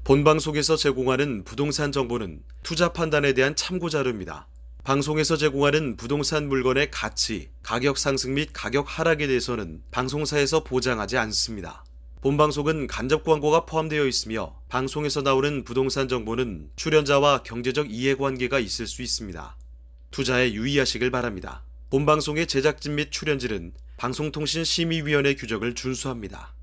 본방송에서 제공하는 부동산 정보는 투자 판단에 대한 참고 자료입니다. 방송에서 제공하는 부동산 물건의 가치, 가격 상승 및 가격 하락에 대해서는 방송사에서 보장하지 않습니다. 본방송은 간접 광고가 포함되어 있으며 방송에서 나오는 부동산 정보는 출연자와 경제적 이해관계가 있을 수 있습니다. 투자에 유의하시길 바랍니다. 본방송의 제작진 및 출연진은 방송통신심의위원회 규정을 준수합니다.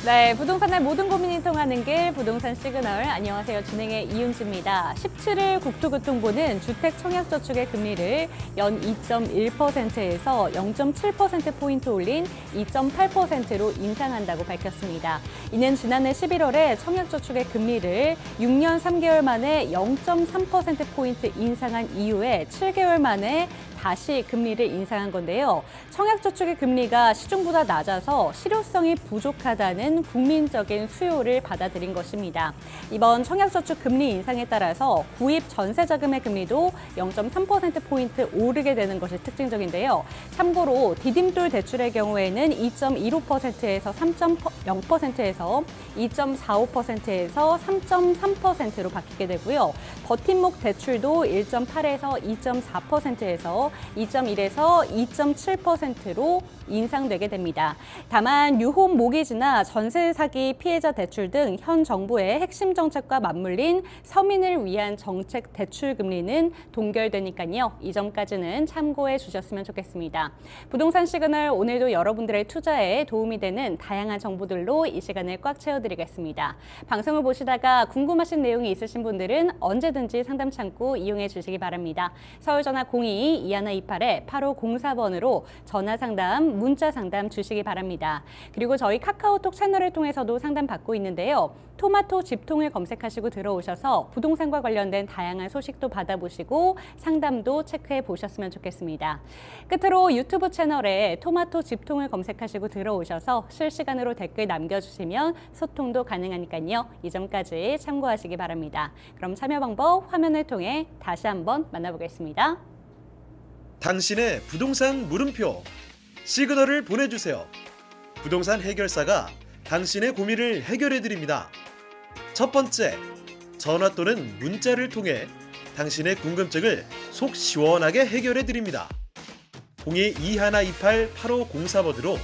네, 부동산의 모든 고민이 통하는 길 부동산 시그널. 안녕하세요. 진행의 이윤지입니다. 17일 국토교통부는 주택청약저축의 금리를 연 2.1%에서 0.7%포인트 올린 2.8%로 인상한다고 밝혔습니다. 이는 지난해 11월에 청약저축의 금리를 6년 3개월 만에 0.3%포인트 인상한 이후에 7개월 만에 다시 금리를 인상한 건데요. 청약저축의 금리가 시중보다 낮아서 실효성이 부족하다는 국민적인 수요를 받아들인 것입니다. 이번 청약저축 금리 인상에 따라서 구입 전세자금의 금리도 0.3%포인트 오르게 되는 것이 특징적인데요. 참고로 디딤돌 대출의 경우에는 2.15%에서 3.0%에서 2.45%에서 3.3%로 바뀌게 되고요. 버팀목 대출도 1.8에서 2.4%에서 2.1에서 2.7%로 인상되게 됩니다. 다만 유홈 모기지나 전세 사기 피해자 대출 등 현 정부의 핵심 정책과 맞물린 서민을 위한 정책 대출 금리는 동결되니까요. 이 점까지는 참고해 주셨으면 좋겠습니다. 부동산 시그널, 오늘도 여러분들의 투자에 도움이 되는 다양한 정보들로 이 시간을 꽉 채워드리겠습니다. 방송을 보시다가 궁금하신 내용이 있으신 분들은 언제든지 상담창구 이용해 주시기 바랍니다. 서울전화 02-2128-8504번으로 전화 상담, 문자 상담 주시기 바랍니다. 그리고 저희 카카오톡 채널을 통해서도 상담 받고 있는데요. 토마토 집통을 검색하시고 들어오셔서 부동산과 관련된 다양한 소식도 받아보시고 상담도 체크해 보셨으면 좋겠습니다. 끝으로 유튜브 채널에 토마토 집통을 검색하시고 들어오셔서 실시간으로 댓글 남겨주시면 소통도 가능하니까요. 이 점까지 참고하시기 바랍니다. 그럼 참여 방법 화면을 통해 다시 한번 만나보겠습니다. 당신의 부동산 물음표 시그널을 보내주세요. 부동산 해결사가 당신의 고민을 해결해드립니다. 첫 번째, 전화 또는 문자를 통해 당신의 궁금증을 속 시원하게 해결해드립니다. 02-2128-8504번으로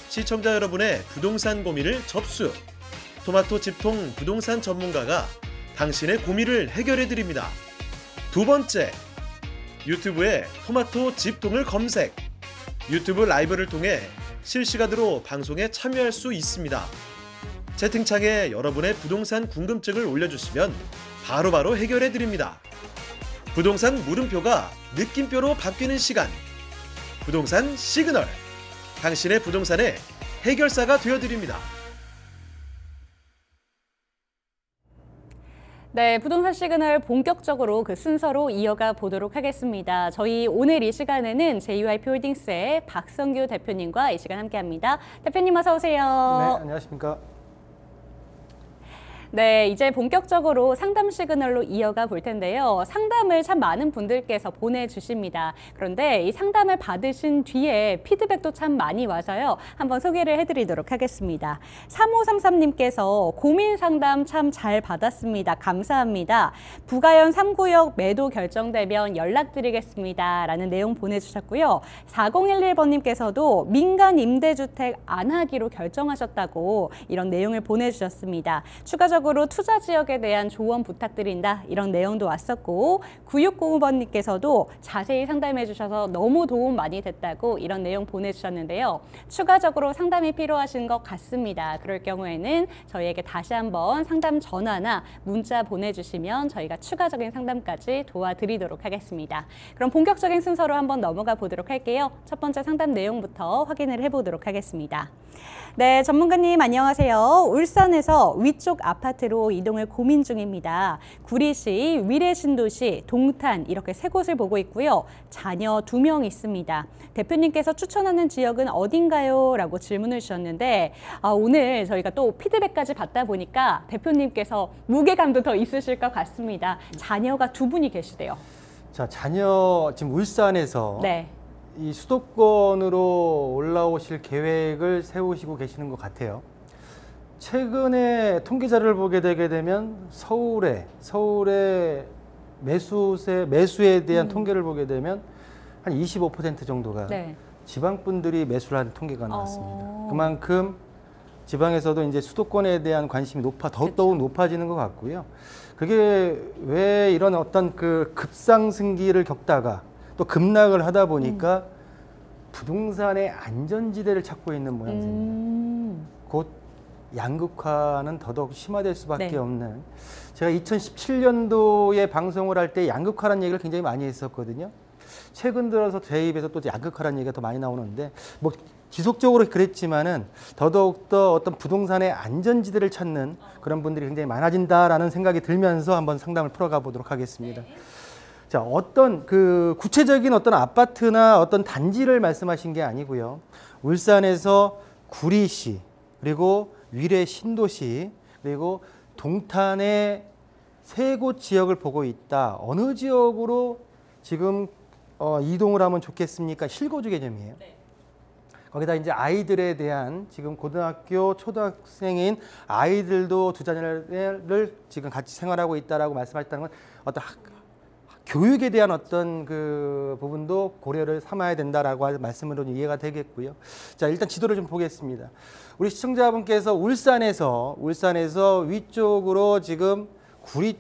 시청자 여러분의 부동산 고민을 접수. 토마토 집통 부동산 전문가가 당신의 고민을 해결해드립니다. 두 번째, 유튜브에 토마토 집통을 검색. 유튜브 라이브를 통해 실시간으로 방송에 참여할 수 있습니다. 채팅창에 여러분의 부동산 궁금증을 올려주시면 바로바로 해결해드립니다. 부동산 물음표가 느낌표로 바뀌는 시간. 부동산 시그널. 당신의 부동산의 해결사가 되어드립니다. 네, 부동산 시그널 본격적으로 그 순서로 이어가 보도록 하겠습니다. 저희 오늘 이 시간에는 JYP홀딩스의 박성규 대표님과 이 시간 함께합니다. 대표님 어서 오세요. 네, 안녕하십니까. 네, 이제 본격적으로 상담 시그널로 이어가 볼 텐데요. 상담을 참 많은 분들께서 보내주십니다. 그런데 이 상담을 받으신 뒤에 피드백도 참 많이 와서요. 한번 소개를 해드리도록 하겠습니다. 3533님께서 고민 상담 참 잘 받았습니다. 감사합니다. 부가현 3구역 매도 결정되면 연락드리겠습니다. 라는 내용 보내주셨고요. 4011번님께서도 민간 임대주택 안 하기로 결정하셨다고 이런 내용을 보내주셨습니다. 추가적으로 투자 지역에 대한 조언 부탁드린다 이런 내용도 왔었고 9605번님께서도 자세히 상담해 주셔서 너무 도움 많이 됐다고 이런 내용 보내주셨는데요. 추가적으로 상담이 필요하신 것 같습니다. 그럴 경우에는 저희에게 다시 한번 상담 전화나 문자 보내주시면 저희가 추가적인 상담까지 도와드리도록 하겠습니다. 그럼 본격적인 순서로 한번 넘어가 보도록 할게요. 첫 번째 상담 내용부터 확인을 해보도록 하겠습니다. 네, 전문가님 안녕하세요. 울산에서 위쪽 아파트로 이동을 고민 중입니다. 구리시, 위례신도시, 동탄 이렇게 세 곳을 보고 있고요. 자녀 2명 있습니다. 대표님께서 추천하는 지역은 어딘가요? 라고 질문을 주셨는데 오늘 저희가 또 피드백까지 받다 보니까 대표님께서 무게감도 더 있으실 것 같습니다. 자녀가 2분이 계시대요. 자, 지금 울산에서 네. 이 수도권으로 올라오실 계획을 세우시고 계시는 것 같아요. 최근에 통계 자료를 보게 되게 되면 서울의 매수에 대한 통계를 보게 되면 한 25% 정도가 네. 지방 분들이 매수를 한 통계가 나왔습니다. 그만큼 지방에서도 이제 수도권에 대한 관심이 더더욱 높아지는 것 같고요. 그게 왜 이런 어떤 그 급상승기를 겪다가 또 급락을 하다 보니까 부동산의 안전지대를 찾고 있는 모양새입니다. 곧 양극화는 더더욱 심화될 수밖에 네. 없는. 제가 2017년도에 방송을 할 때 양극화라는 얘기를 굉장히 많이 했었거든요. 최근 들어서 제 입에서 또 양극화라는 얘기가 더 많이 나오는데 뭐 지속적으로 그랬지만은 더더욱 더 어떤 부동산의 안전지대를 찾는 그런 분들이 굉장히 많아진다라는 생각이 들면서 한번 상담을 풀어가 보도록 하겠습니다. 자, 어떤 그 구체적인 어떤 아파트나 어떤 단지를 말씀하신 게 아니고요. 울산에서 구리시, 그리고 위례 신도시, 그리고 동탄의 세 곳 지역을 보고 있다. 어느 지역으로 지금 이동을 하면 좋겠습니까? 실거주 개념이에요. 거기다 이제 아이들에 대한 지금 고등학교, 초등학생인 아이들도 두 자녀를 지금 같이 생활하고 있다라고 말씀하셨다는 건 어떤 교육에 대한 어떤 그 부분도 고려를 삼아야 된다라고 말씀으로 이해가 되겠고요. 자, 일단 지도를 좀 보겠습니다. 우리 시청자분께서 울산에서 위쪽으로 지금 구리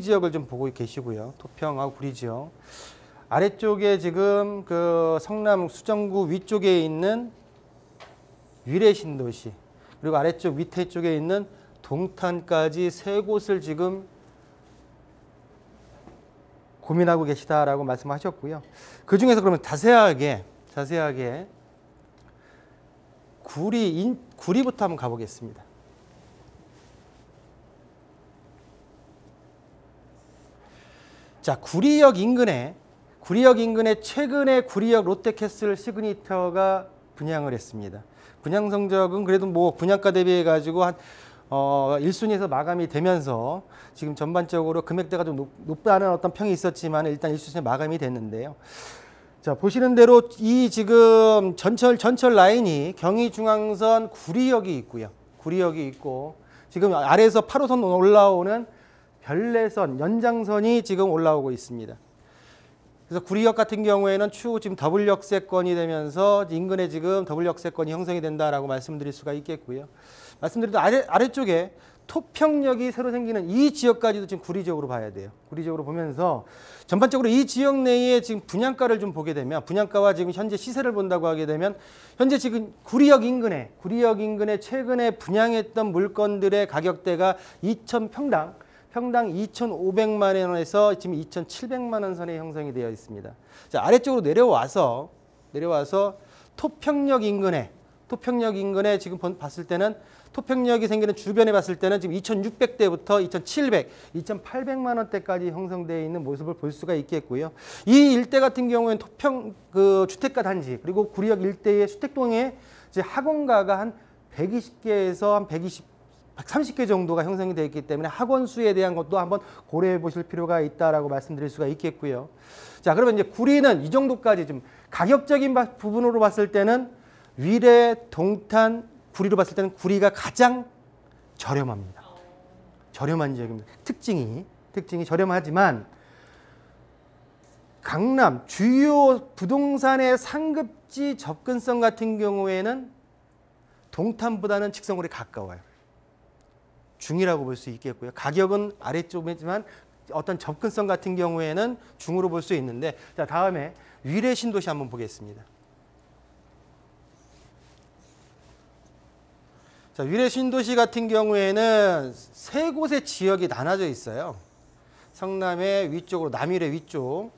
지역을 좀 보고 계시고요. 토평하고 구리 지역. 아래쪽에 지금 그 성남 수정구 위쪽에 있는 위례 신도시, 그리고 아래쪽 밑에 쪽에 있는 동탄까지 세 곳을 지금 고민하고 계시다라고 말씀하셨고요. 그 중에서 그러면 자세하게 구리부터 한번 가보겠습니다. 자, 구리역 인근에 최근에 구리역 롯데캐슬 시그니처가 분양을 했습니다. 분양 성적은 그래도 뭐 분양가 대비해 가지고 한 1순위에서 마감이 되면서 지금 전반적으로 금액대가 좀 높다는 어떤 평이 있었지만 일단 1순위에 마감이 됐는데요. 자, 보시는 대로 이 지금 전철 라인이 경의중앙선 구리역이 있고요. 구리역이 있고 지금 아래에서 8호선 올라오는 별내선, 연장선이 지금 올라오고 있습니다. 그래서 구리역 같은 경우에는 추후 지금 더블 역세권이 되면서 인근에 지금 더블 역세권이 형성이 된다라고 말씀드릴 수가 있겠고요. 말씀드린 아래쪽에 토평역이 새로 생기는 이 지역까지도 지금 구리 지역으로 봐야 돼요. 구리 지역으로 보면서 전반적으로 이 지역 내에 지금 분양가를 좀 보게 되면 분양가와 지금 현재 시세를 본다고 하게 되면 현재 지금 구리역 인근에 최근에 분양했던 물건들의 가격대가 평당 2,500만 원에서 지금 2,700만 원 선에 형성이 되어 있습니다. 자, 아래쪽으로 내려와서 토평역 인근에 지금 봤을 때는 토평역이 생기는 주변에 봤을 때는 지금 2,600대부터 2,700, 2,800만 원대까지 형성되어 있는 모습을 볼 수가 있겠고요. 이 일대 같은 경우에는 주택가 단지 그리고 구리역 일대의 수택동에 이제 학원가가 한 120개에서 한 130개 정도가 형성이 되어 있기 때문에 학원 수에 대한 것도 한번 고려해 보실 필요가 있다라고 말씀드릴 수가 있겠고요. 자, 그러면 이제 구리는 이 정도까지 좀 가격적인 부분으로 봤을 때는 위례, 동탄, 구리로 봤을 때는 구리가 가장 저렴합니다. 저렴한 지역입니다. 특징이 저렴하지만 강남 주요 부동산의 상급지 접근성 같은 경우에는 동탄보다는 직선거리 가까워요. 중이라고 볼 수 있겠고요. 가격은 아래쪽이지만 어떤 접근성 같은 경우에는 중으로 볼 수 있는데, 자, 다음에 위례 신도시 한번 보겠습니다. 자, 위례 신도시 같은 경우에는 세 곳의 지역이 나눠져 있어요. 성남의 위쪽으로 남위례 위쪽.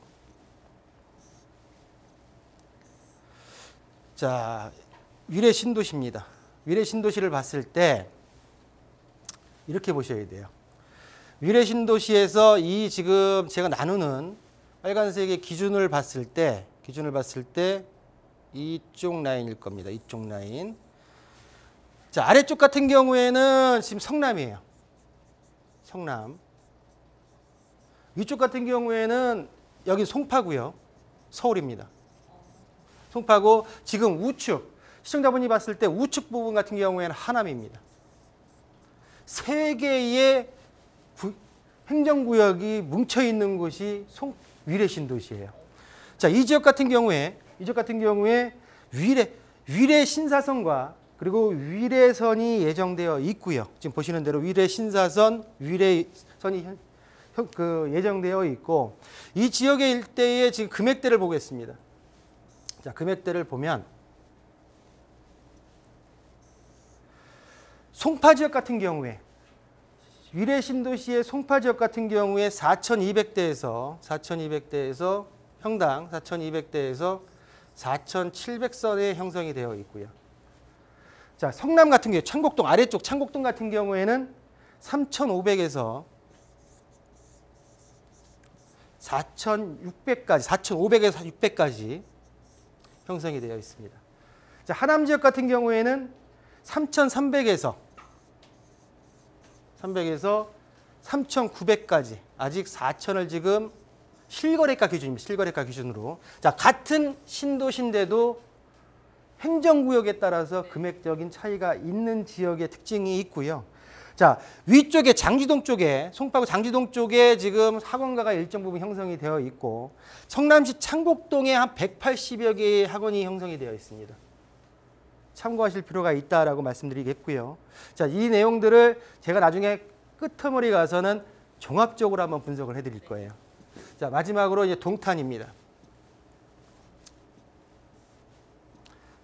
자, 위례 신도시입니다. 위례 신도시를 봤을 때 이렇게 보셔야 돼요. 위례 신도시에서 이 지금 제가 나누는 빨간색의 기준을 봤을 때 이쪽 라인일 겁니다. 이쪽 라인. 자, 아래쪽 같은 경우에는 지금 성남이에요. 성남. 위쪽 같은 경우에는 여기 송파고요. 서울입니다. 송파고 지금 우측, 시청자분이 봤을 때 우측 부분 같은 경우에는 하남입니다. 세 개의 행정구역이 뭉쳐있는 곳이 위례 신도시예요. 자, 이 지역 같은 경우에 위례 신사선과 그리고 위례선이 예정되어 있고요. 지금 보시는 대로 위례 신사선, 위례선이 예정되어 있고, 이 지역의 일대의 지금 금액대를 보겠습니다. 자, 금액대를 보면 송파 지역 같은 경우에 위례 신도시의 송파 지역 같은 경우에 4,200대에서 평당 4,200대에서 4,700선에 형성이 되어 있고요. 자, 성남 같은 경우에 창곡동 아래쪽 창곡동 같은 경우에는 3,500에서 4,600까지 4,500에서 600까지 형성이 되어 있습니다. 자, 하남 지역 같은 경우에는 3,300에서 3,900까지 아직 4,000을 지금 실거래가 기준입니다. 실거래가 기준으로. 자, 같은 신도시인데도 행정구역에 따라서 금액적인 차이가 있는 지역의 특징이 있고요. 자, 위쪽에 장지동 쪽에 송파구 장지동 쪽에 지금 학원가가 일정 부분 형성이 되어 있고, 성남시 창곡동에 한 180여 개의 학원이 형성이 되어 있습니다. 참고하실 필요가 있다라고 말씀드리겠고요. 자, 이 내용들을 제가 나중에 끄트머리 가서는 종합적으로 한번 분석을 해드릴 거예요. 자, 마지막으로 이제 동탄입니다.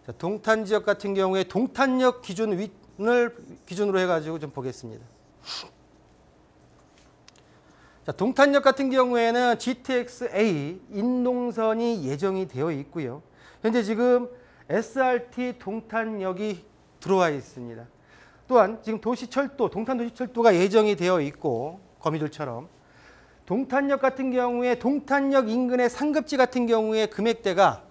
자, 동탄 지역 같은 경우에 동탄역 기준을 기준으로 해가지고 좀 보겠습니다. 자, 동탄역 같은 경우에는 GTX-A 인동선이 예정이 되어 있고요. 현재 지금 SRT 동탄역이 들어와 있습니다. 또한 지금 도시철도, 동탄도시철도가 예정이 되어 있고, 거미줄처럼 동탄역 같은 경우에 동탄역 인근의 상급지 같은 경우에 금액대가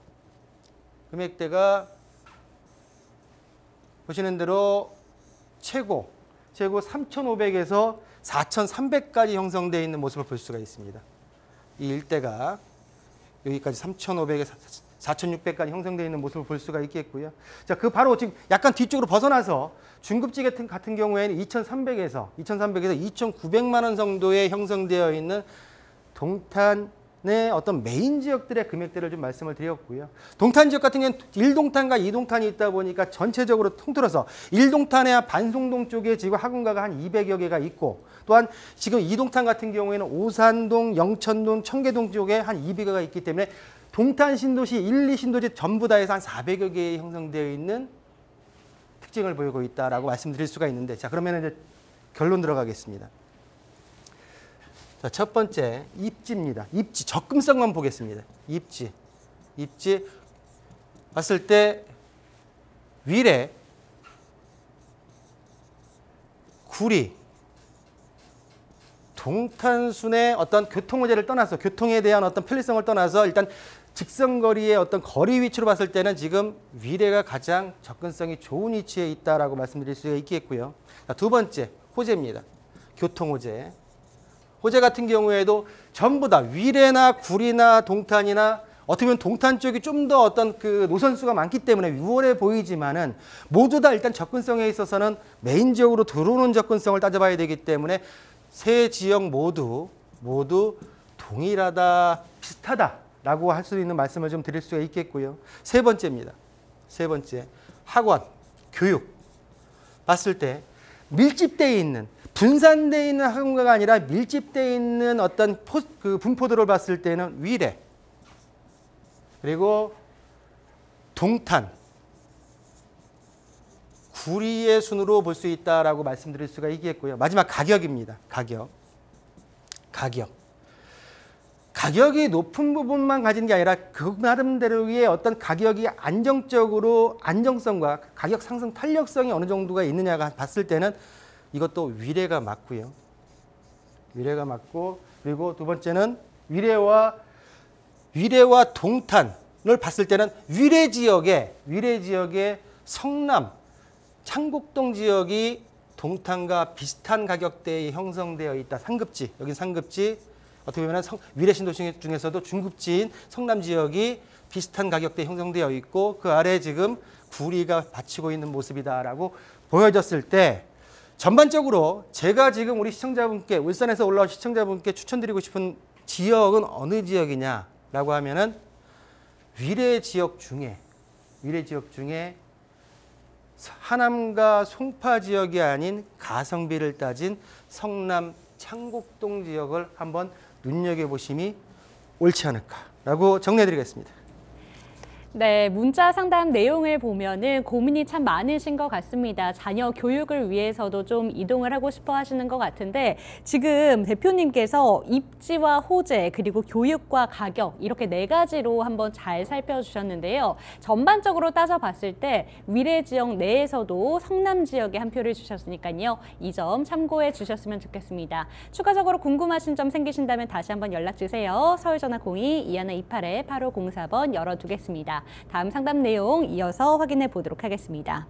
보시는 대로 최고 3,500에서 4,300까지 형성되어 있는 모습을 볼 수가 있습니다. 이 일대가 여기까지 3,500에서 4,600까지 형성되어 있는 모습을 볼 수가 있겠고요. 자, 그 바로 지금 약간 뒤쪽으로 벗어나서 중급지 같은 경우에는 2,300에서 2,900만 원 정도에 형성되어 있는 동탄의 어떤 메인 지역들의 금액대를 좀 말씀을 드렸고요. 동탄 지역 같은 경우는 1동탄과 2동탄이 있다 보니까 전체적으로 통틀어서 1동탄의 반송동 쪽에 지금 학원가가 한 200여 개가 있고, 또한 지금 2동탄 같은 경우에는 오산동, 영천동, 청계동 쪽에 한 200여가 있기 때문에 동탄 신도시 1, 2신도시 전부 다 해서 한 400여 개에 형성되어 있는 특징을 보이고 있다라고 말씀드릴 수가 있는데, 자, 그러면 이제 결론 들어가겠습니다. 자, 첫 번째 입지입니다. 입지 접근성만 보겠습니다. 입지 봤을 때 위례, 구리, 동탄순의 어떤 교통호재를 떠나서 교통에 대한 어떤 편리성을 떠나서 일단 직선거리의 어떤 거리 위치로 봤을 때는 지금 위례가 가장 접근성이 좋은 위치에 있다라고 말씀드릴 수가 있겠고요. 자, 두 번째 호재입니다. 교통호재. 호재 같은 경우에도 전부 다 위례나 구리나 동탄이나 어떻게 보면 동탄 쪽이 좀 더 어떤 그 노선수가 많기 때문에 유월해 보이지만은 모두 다 일단 접근성에 있어서는 메인 지역으로 들어오는 접근성을 따져봐야 되기 때문에 세 지역 모두 동일하다, 비슷하다라고 할 수 있는 말씀을 좀 드릴 수가 있겠고요. 세 번째입니다. 세 번째, 학원, 교육 봤을 때 밀집되어 있는, 분산되어 있는 학원가가 아니라 밀집되어 있는 어떤 분포도를 봤을 때는 위례, 그리고 동탄, 구리의 순으로 볼 수 있다라고 말씀드릴 수가 있겠고요. 마지막 가격입니다. 가격이 높은 부분만 가진 게 아니라 그 나름대로의 어떤 가격이 안정성과 가격 상승 탄력성이 어느 정도가 있느냐가 봤을 때는 이것도 위례가 맞고요. 위례가 맞고, 그리고 두 번째는 위례와 동탄을 봤을 때는 위례 지역의 성남, 창곡동 지역이 동탄과 비슷한 가격대에 형성되어 있다. 상급지, 여기 상급지, 어떻게 보면 위례 신도 중에서도 중급지인 성남 지역이 비슷한 가격대에 형성되어 있고 그 아래 지금 구리가 받치고 있는 모습이다라고 보여졌을 때 전반적으로 제가 지금 우리 시청자분께 울산에서 올라온 시청자분께 추천드리고 싶은 지역은 어느 지역이냐라고 하면은 위례 지역 중에 하남과 송파 지역이 아닌 가성비를 따진 성남 창곡동 지역을 한번 눈여겨보심이 옳지 않을까라고 정리해드리겠습니다. 네, 문자 상담 내용을 보면은 고민이 참 많으신 것 같습니다. 자녀 교육을 위해서도 좀 이동을 하고 싶어 하시는 것 같은데 지금 대표님께서 입지와 호재 그리고 교육과 가격 이렇게 네 가지로 한번 잘 살펴주셨는데요. 전반적으로 따져봤을 때 위례 지역 내에서도 성남 지역에 한 표를 주셨으니까요. 이 점 참고해 주셨으면 좋겠습니다. 추가적으로 궁금하신 점 생기신다면 다시 한번 연락 주세요. 서울전화 02-2128-8504번 열어두겠습니다. 다음 상담 내용 이어서 확인해 보도록 하겠습니다.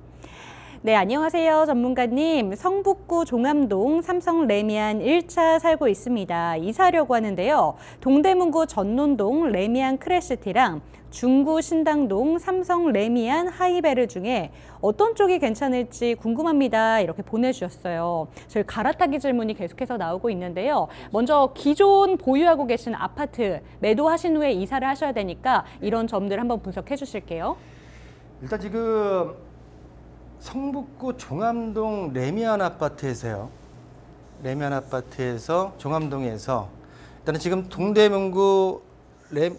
네, 안녕하세요. 전문가님. 성북구 종암동 삼성 레미안 1차 살고 있습니다. 이사하려고 하는데요. 동대문구 전논동 레미안 크레시티랑 중구 신당동 삼성 레미안 하이베르 중에 어떤 쪽이 괜찮을지 궁금합니다. 이렇게 보내주셨어요. 저희 갈아타기 질문이 계속해서 나오고 있는데요. 먼저 기존 보유하고 계신 아파트 매도하신 후에 이사를 하셔야 되니까 이런 점들 한번 분석해 주실게요. 일단 지금 성북구 종암동 레미안 아파트에서요. 레미안 아파트에서 종암동에서 일단은 지금 동대문구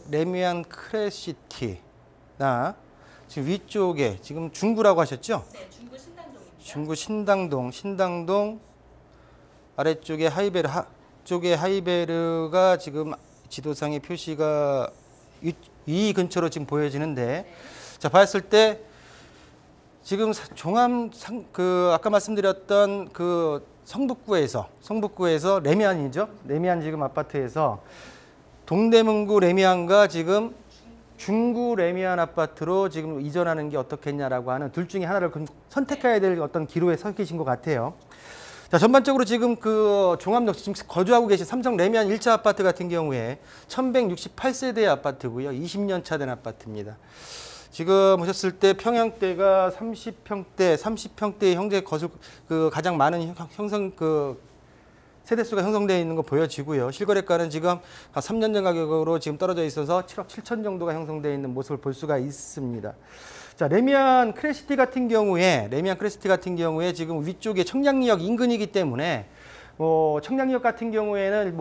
레미안 크레시티나 지금 위쪽에 지금 중구라고 하셨죠? 네, 중구 신당동입니다. 중구 신당동 아래쪽에 쪽에 하이베르가 지금 지도상의 표시가 이 근처로 지금 보여지는데 네. 자 봤을 때 지금 아까 말씀드렸던 그 성북구에서 레미안이죠. 레미안 지금 아파트에서 동대문구 레미안과 지금 중구 레미안 아파트로 지금 이전하는 게 어떻겠냐라고 하는 둘 중에 하나를 선택해야 될 어떤 기로에 서 계신 것 같아요. 자, 전반적으로 지금 그 종암동 지금 거주하고 계신 삼성 레미안 1차 아파트 같은 경우에 1168세대 아파트고요. 20년 차 된 아파트입니다. 지금 보셨을 때 평형대가 30평대의 형제 거주 가장 많은 세대수가 형성되어 있는 거 보여지고요. 실거래가는 지금 한 3년 전 가격으로 지금 떨어져 있어서 7억 7천 정도가 형성되어 있는 모습을 볼 수가 있습니다. 자, 레미안 크레시티 같은 경우에 지금 위쪽에 청량리역 인근이기 때문에 청량리역 같은 경우에는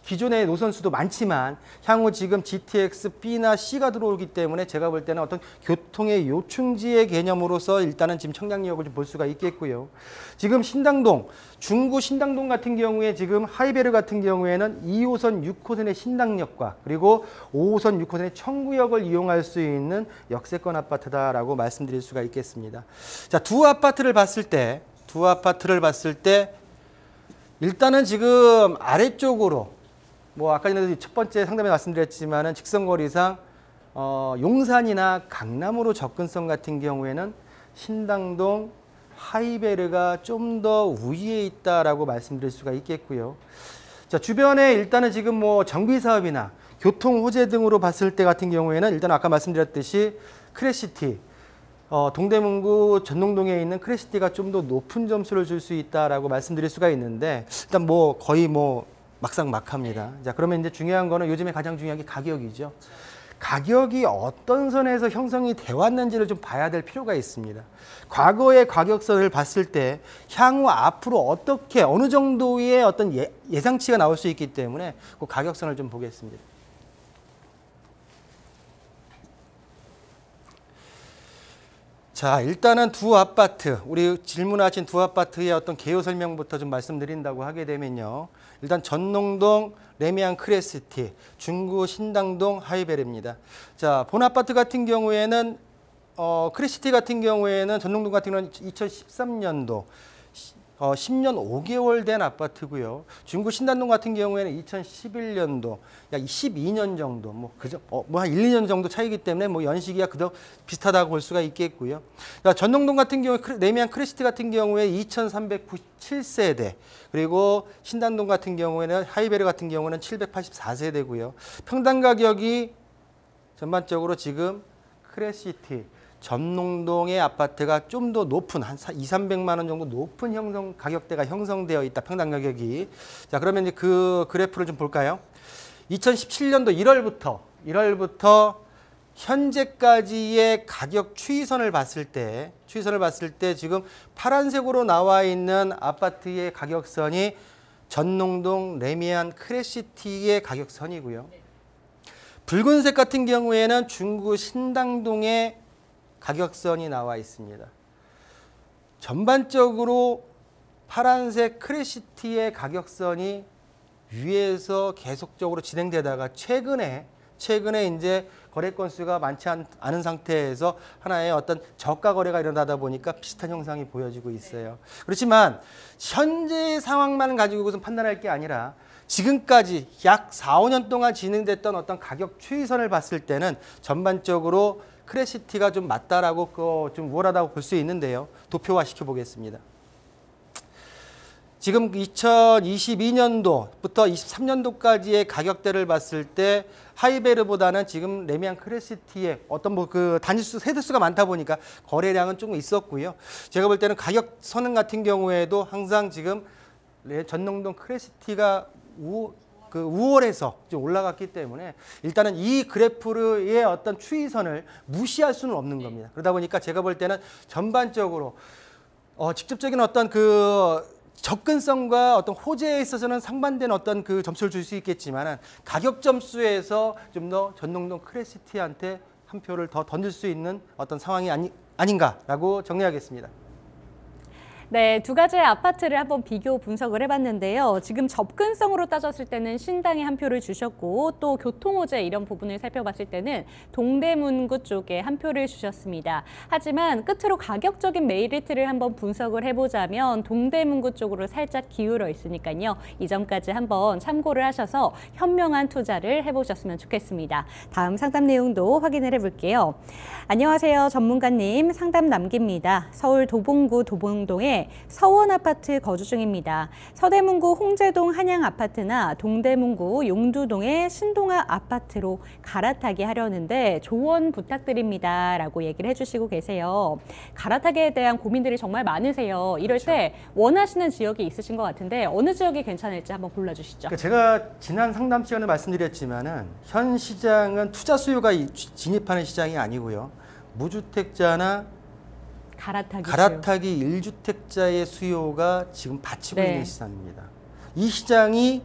기존의 노선수도 많지만 향후 지금 GTX B나 C가 들어오기 때문에 제가 볼 때는 어떤 교통의 요충지의 개념으로서 일단은 지금 청량리역을 좀 볼 수가 있겠고요. 지금 중구 신당동 같은 경우에 지금 하이베르 같은 경우에는 2호선 6호선의 신당역과 그리고 5호선 6호선의 청구역을 이용할 수 있는 역세권 아파트다라고 말씀드릴 수가 있겠습니다. 자, 두 아파트를 봤을 때 일단은 지금 아래쪽으로 아까 전에 첫 번째 상담에 말씀드렸지만은 직선거리상 용산이나 강남으로 접근성 같은 경우에는 신당동 하이베르가 좀 더 우위에 있다라고 말씀드릴 수가 있겠고요. 자, 주변에 일단은 지금 정비 사업이나 교통 호재 등으로 봤을 때 같은 경우에는 일단 아까 말씀드렸듯이 크레시티 동대문구 전농동에 있는 크레시티가 좀 더 높은 점수를 줄 수 있다라고 말씀드릴 수가 있는데 일단 거의 막상막합니다. 자, 그러면 이제 중요한 거는 요즘에 가장 중요한 게 가격이죠. 가격이 어떤 선에서 형성이 되어 왔는지를 좀 봐야 될 필요가 있습니다. 과거의 가격선을 봤을 때 향후 앞으로 어느 정도의 어떤 예상치가 나올 수 있기 때문에 그 가격선을 좀 보겠습니다. 자, 일단은 두 아파트, 우리 질문하신 두 아파트의 어떤 개요 설명부터 좀 말씀드린다고 하게 되면요. 일단 전농동 레미안 크레시티, 중구 신당동 하이베르입니다. 자, 본 아파트 같은 경우에는 크레시티 같은 경우에는 전농동 같은 경우는 2013년도 10년 5개월 된 아파트고요. 중구 신단동 같은 경우에는 2011년도 약 12년 정도 뭐 한 1, 2년 정도 차이기 때문에 뭐 연식이야 그저 비슷하다고 볼 수가 있겠고요. 자, 전농동 같은 경우에 레미안 크레시티 같은 경우에 2397세대, 그리고 신단동 같은 경우에는 하이베르 같은 경우는 784세대고요. 평당 가격이 전반적으로 지금 크레시티 전농동의 아파트가 좀 더 높은 한 200~300만 원 정도 높은 가격대가 형성되어 있다. 평당 가격이. 자, 그러면 이제 그 그래프를 좀 볼까요? 2017년도 1월부터 현재까지의 가격 추이선을 봤을 때 지금 파란색으로 나와 있는 아파트의 가격선이 전농동 레미안 크레시티의 가격선이고요. 붉은색 같은 경우에는 중구 신당동의 가격선이 나와 있습니다. 전반적으로 파란색 크레시티의 가격선이 위에서 계속적으로 진행되다가 최근에 이제 거래 건수가 많지 않은 상태에서 하나의 어떤 저가 거래가 일어나다 보니까 비슷한 형상이 보여지고 있어요. 그렇지만 현재 상황만 가지고 무슨 판단할 게 아니라 지금까지 약 4, 5년 동안 진행됐던 어떤 가격 추이선을 봤을 때는 전반적으로 크레시티가 좀 맞다라고 좀 우월하다고 볼 수 있는데요. 도표화 시켜보겠습니다. 지금 2022년도부터 23년도까지의 가격대를 봤을 때 하이베르보다는 지금 레미안 크레시티의 어떤 단지수, 세대수가 많다 보니까 거래량은 조금 있었고요. 제가 볼 때는 가격선 같은 경우에도 항상 지금 전농동 크레시티가 우월해서 좀 올라갔기 때문에 일단은 이 그래프의 어떤 추이선을 무시할 수는 없는 겁니다. 그러다 보니까 제가 볼 때는 전반적으로 직접적인 어떤 접근성과 어떤 호재에 있어서는 상반된 어떤 점수를 줄 수 있겠지만은 가격 점수에서 좀 더 전농동 크레시티한테 한 표를 더 던질 수 있는 어떤 상황이 아닌가라고 정리하겠습니다. 네, 두 가지의 아파트를 한번 비교 분석을 해봤는데요. 지금 접근성으로 따졌을 때는 신당에 한 표를 주셨고 또 교통호재 이런 부분을 살펴봤을 때는 동대문구 쪽에 한 표를 주셨습니다. 하지만 끝으로 가격적인 메리트를 한번 분석을 해보자면 동대문구 쪽으로 살짝 기울어 있으니까요. 이 점까지 한번 참고를 하셔서 현명한 투자를 해보셨으면 좋겠습니다. 다음 상담 내용도 확인을 해볼게요. 안녕하세요, 전문가님. 상담 남깁니다. 서울 도봉구 도봉동에 서원 아파트 거주 중입니다. 서대문구 홍제동 한양 아파트나 동대문구 용두동의 신동아 아파트로 갈아타기 하려는데 조언 부탁드립니다. 라고 얘기를 해주시고 계세요. 갈아타기에 대한 고민들이 정말 많으세요. 이럴 그렇죠. 때 원하시는 지역이 있으신 것 같은데 어느 지역이 괜찮을지 한번 골라주시죠. 그러니까 제가 지난 상담 시간에 말씀드렸지만은 현 시장은 투자 수요가 진입하는 시장이 아니고요. 무주택자나 갈아타기 1주택자의 수요가 지금 받치고 있는 시장입니다. 이 시장이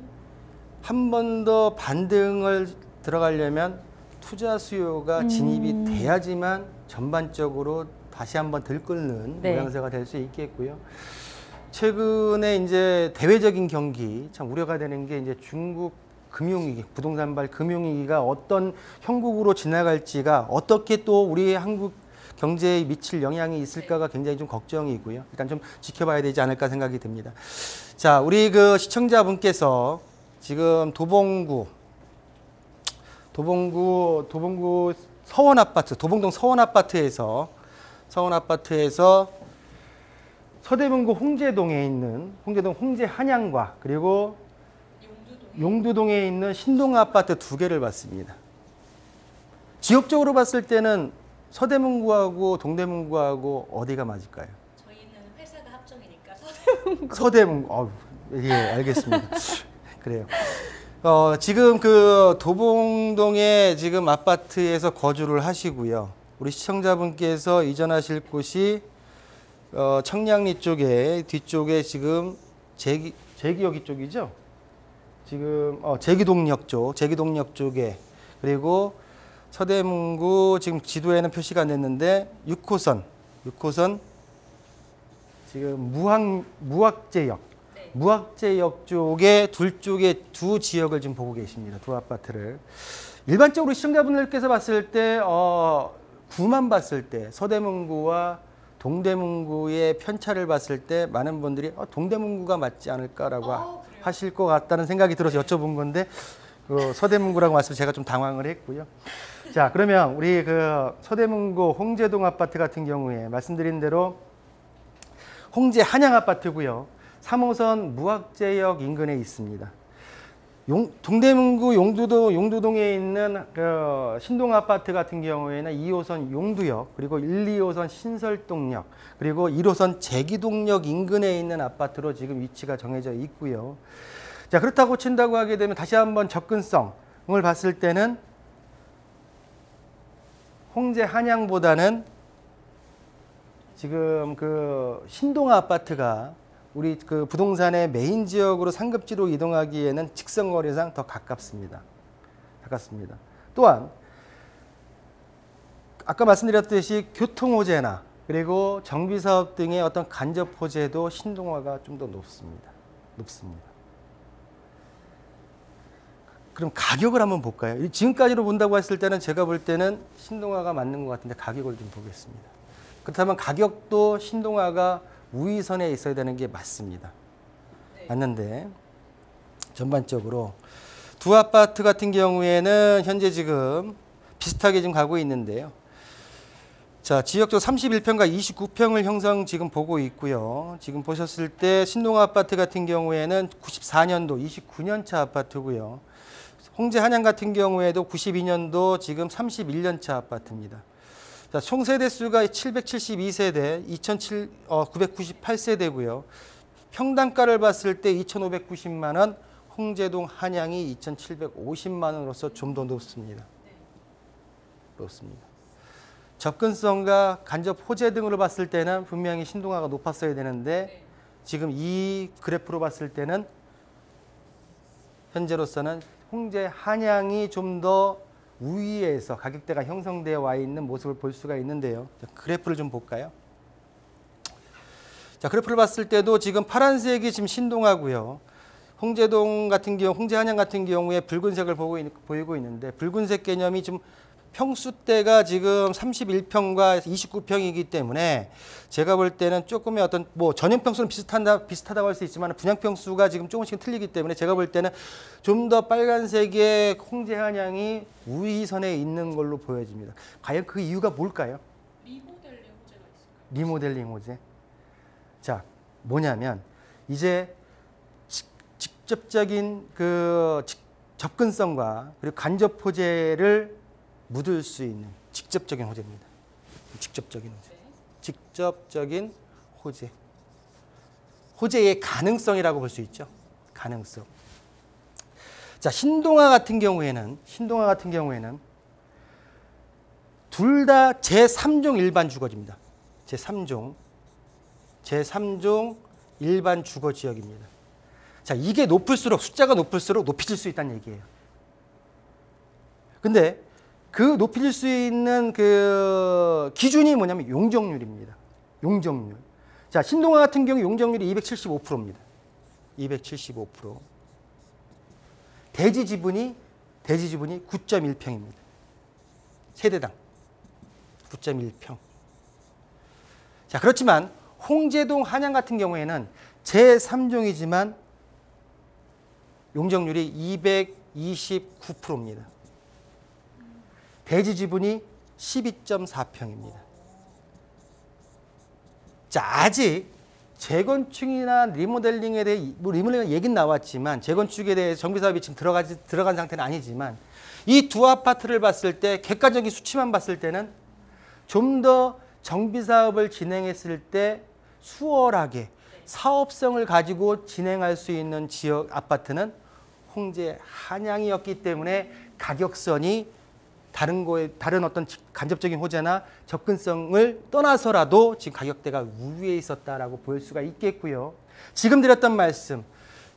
한 번 더 반등을 들어가려면 투자 수요가 진입이 돼야지만 전반적으로 다시 한번 들끓는 모양새가 될 수 있겠고요. 최근에 이제 대외적인 경기 참 우려가 되는 게 이제 중국 금융위기, 부동산발 금융위기가 어떤 형국으로 지나갈지가 어떻게 또 우리 한국 경제에 미칠 영향이 있을까가 굉장히 좀 걱정이고요. 일단 좀 지켜봐야 되지 않을까 생각이 듭니다. 자, 우리 시청자분께서 지금 도봉구 서원 아파트, 도봉동 서원 아파트에서 서대문구 홍제동에 있는 홍제 한양과 그리고 용두동에 있는 신동 아파트 두 개를 봤습니다. 지역적으로 봤을 때는 서대문구하고 동대문구하고 어디가 맞을까요? 저희는 회사가 합정이니까 서대문구. 예, 알겠습니다. 그래요. 지금 도봉동에 지금 아파트에서 거주를 하시고요. 우리 시청자분께서 이전하실 곳이 청량리 쪽에 뒤쪽에 지금 제기역 쪽이죠. 지금 제기동역 쪽에 그리고 서대문구 지금 지도에는 표시가 안 됐는데 6호선 지금 무학제역 쪽에 두 지역을 지금 보고 계십니다. 두 아파트를. 일반적으로 시청자분들께서 봤을 때 구만 봤을 때 서대문구와 동대문구의 편차를 봤을 때 많은 분들이 동대문구가 맞지 않을까라고 하실 것 같다는 생각이 들어서 여쭤본 건데 서대문구라고 말씀 제가 좀 당황을 했고요. 자, 그러면 우리 그 서대문구 홍제동 아파트 같은 경우에 말씀드린 대로 홍제 한양 아파트고요. 3호선 무학제역 인근에 있습니다. 동대문구 용두동에 있는 그 신동 아파트 같은 경우에는 2호선 용두역, 그리고 1, 2호선 신설동역, 그리고 1호선 제기동역 인근에 있는 아파트로 지금 위치가 정해져 있고요. 자, 그렇다고 친다고 하게 되면 다시 한번 접근성을 봤을 때는 홍제 한양보다는 지금 그 신동 아파트가 우리 그 부동산의 메인 지역으로 상급지로 이동하기에는 직선거리상 더 가깝습니다. 또한 아까 말씀드렸듯이 교통 호재나 그리고 정비 사업 등의 어떤 간접 호재도 신동화가 좀 더 높습니다. 그럼 가격을 한번 볼까요? 지금까지로 본다고 했을 때는 제가 볼 때는 신동화가 맞는 것 같은데 가격을 좀 보겠습니다. 그렇다면 가격도 신동화가 우위선에 있어야 되는 게 맞습니다. 맞는데 전반적으로 두 아파트 같은 경우에는 현재 지금 비슷하게 좀 가고 있는데요. 자, 지역적 31평과 29평을 형성 지금 보고 있고요. 지금 보셨을 때 신동 아파트 같은 경우에는 94년도 29년차 아파트고요. 홍제 한양 같은 경우에도 92년도 지금 31년차 아파트입니다. 자, 총 세대 수가 772세대, 998세대고요. 평당가를 봤을 때 2,590만 원, 홍제동 한양이 2,750만 원으로서 좀 더 높습니다. 접근성과 간접 호재 등으로 봤을 때는 분명히 신동화가 높았어야 되는데 지금 이 그래프로 봤을 때는 현재로서는 홍제 한양이 좀 더 우위에서 가격대가 형성되어 와 있는 모습을 볼 수가 있는데요. 자, 그래프를 좀 볼까요? 자, 그래프를 봤을 때도 지금 파란색이 지금 신동하고요. 홍제동 같은 경우, 홍제 한양 같은 경우에 붉은색을 보이고 있는데 붉은색 개념이 좀 평수대가 지금 31평과 29평이기 때문에 제가 볼 때는 조금의 어떤 전용 평수는 비슷하다고 할 수 있지만 분양 평수가 지금 조금씩 틀리기 때문에 제가 볼 때는 좀 더 빨간색의 홍제 한양이 우위선에 있는 걸로 보여집니다. 과연 그 이유가 뭘까요? 리모델링 호재가 있을까요? 리모델링 호재. 자, 뭐냐면 이제 직접적인 그 접근성과 그리고 간접 호재를 묻을 수 있는 직접적인 호재입니다. 직접적인 호재. 호재의 가능성이라고 볼 수 있죠. 가능성. 자, 신동화 같은 경우에는 둘 다 제3종 일반 주거지입니다. 제3종 일반 주거 지역입니다. 자, 이게 숫자가 높을수록 높이질 수 있다는 얘기예요. 근데 그 높일 수 있는 그 기준이 뭐냐면 용적률입니다. 용적률. 자, 신동화 같은 경우 용적률이 275%입니다. 275%. 대지 지분이 9.1평입니다. 세대당 9.1평. 자, 그렇지만 홍제동 한양 같은 경우에는 제3종이지만 용적률이 229%입니다. 대지 지분이 12.4평입니다. 자, 아직 재건축이나 리모델링에 대해 리모델링 얘기는 나왔지만 재건축에 대해 정비 사업이 지금 들어간 상태는 아니지만 이 두 아파트를 봤을 때 객관적인 수치만 봤을 때는 좀 더 정비 사업을 진행했을 때 수월하게 사업성을 가지고 진행할 수 있는 지역 아파트는 홍제 한양이었기 때문에 가격선이 다른 어떤 간접적인 호재나 접근성을 떠나서라도 지금 가격대가 우위에 있었다라고 볼 수가 있겠고요. 지금 드렸던 말씀,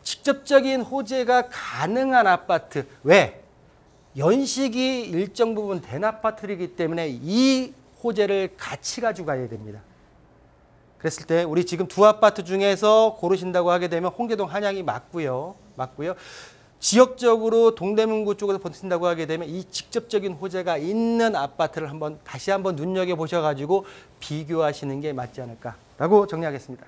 직접적인 호재가 가능한 아파트, 왜? 연식이 일정 부분 된 아파트이기 때문에 이 호재를 같이 가지고 가야 됩니다. 그랬을 때 우리 지금 두 아파트 중에서 고르신다고 하게 되면 홍제동 한양이 맞고요. 지역적으로 동대문구 쪽에서 버틴다고 하게 되면 이 직접적인 호재가 있는 아파트를 다시 한번 눈여겨보셔가지고 비교하시는 게 맞지 않을까라고 정리하겠습니다.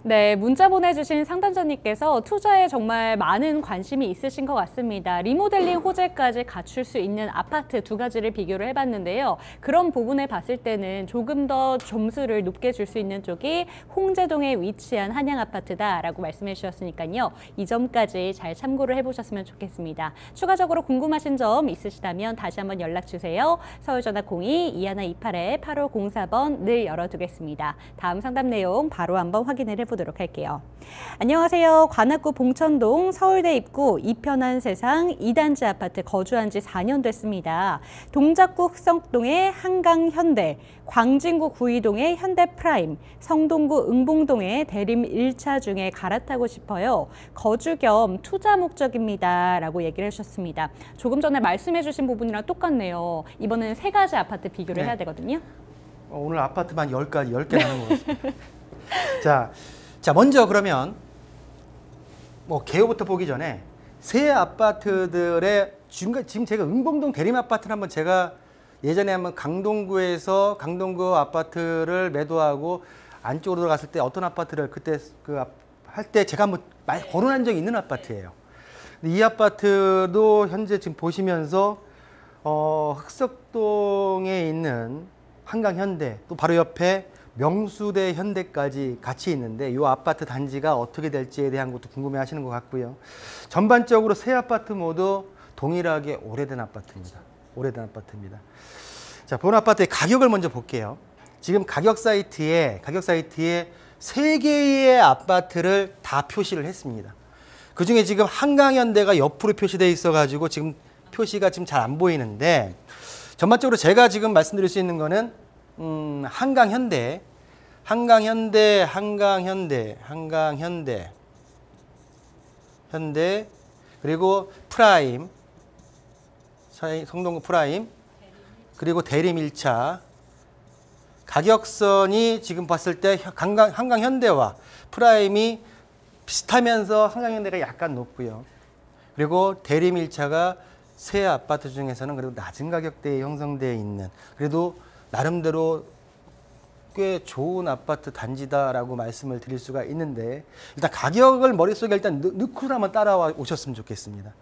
네, 문자 보내주신 상담자님께서 투자에 정말 많은 관심이 있으신 것 같습니다. 리모델링 호재까지 갖출 수 있는 아파트 두 가지를 비교를 해봤는데요. 그런 부분을 봤을 때는 조금 더 점수를 높게 줄 수 있는 쪽이 홍제동에 위치한 한양아파트다라고 말씀해 주셨으니까요. 이 점까지 잘 참고를 해보셨으면 좋겠습니다. 추가적으로 궁금하신 점 있으시다면 다시 한번 연락 주세요. 서울전화 02-2128-8504번 늘 열어두겠습니다. 다음 상담 내용 바로 한번 확인을 해보도록 할게요. 안녕하세요. 관악구 봉천동 서울대 입구 이편한 세상 2단지 아파트 거주한 지 4년 됐습니다. 동작구 흑성동의 한강현대, 광진구 구이동의 현대프라임, 성동구 응봉동의 대림 1차 중에 갈아타고 싶어요. 거주 겸 투자 목적입니다. 라고 얘기를 해주셨습니다. 조금 전에 말씀해 주신 부분이랑 똑같네요. 이번에는 세 가지 아파트 비교를 해야 되거든요. 오늘 아파트만 10개 나는 것 같습니다. 자, 먼저 그러면 개요부터 보기 전에 새 아파트들의 지금 제가 응봉동 대림 아파트를 한번 제가 예전에 한번 강동구에서 강동구 아파트를 매도하고 안쪽으로 들어갔을 때 어떤 아파트를 그때 할 때 제가 한번 거론한 적이 있는 아파트예요. 근데 이 아파트도 현재 지금 보시면서 흑석동에 있는 한강현대 또 바로 옆에 명수대 현대까지 같이 있는데 이 아파트 단지가 어떻게 될지에 대한 것도 궁금해 하시는 것 같고요. 전반적으로 세 아파트 모두 동일하게 오래된 아파트입니다. 오래된 아파트입니다. 자, 본 아파트의 가격을 먼저 볼게요. 지금 가격 사이트에 세 개의 아파트를 다 표시를 했습니다. 그중에 지금 한강현대가 옆으로 표시되어 있어가지고 지금 표시가 지금 잘 안 보이는데 전반적으로 제가 지금 말씀드릴 수 있는 거는 한강현대 그리고 프라임, 성동구 프라임, 그리고 대림 1차 가격선이 지금 봤을 때 한강현대와 프라임이 비슷하면서 한강현대가 약간 높고요. 그리고 대림 1차가 새 아파트 중에서는 그래도 낮은 가격대에 형성되어 있는 그래도 나름대로 꽤 좋은 아파트 단지다라고 말씀을 드릴 수가 있는데 일단 가격을 머릿속에 일단 넣고 한번 따라와 오셨으면 좋겠습니다.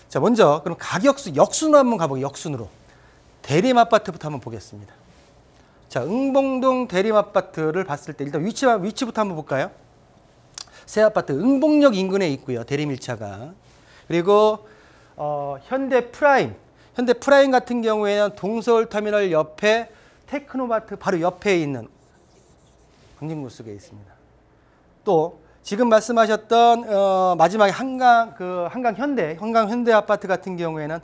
자, 먼저 그럼 역순으로 한번 가보게요. 역순으로. 대림 아파트부터 한번 보겠습니다. 자, 응봉동 대림 아파트를 봤을 때 일단 위치부터 한번 볼까요? 새 아파트 응봉역 인근에 있고요. 대림 1차가. 그리고 현대 프라임 같은 경우에는 동서울터미널 옆에 테크노마트 바로 옆에 있는 광진구 속에 있습니다. 또 지금 말씀하셨던 마지막에 한강현대 아파트 같은 경우에는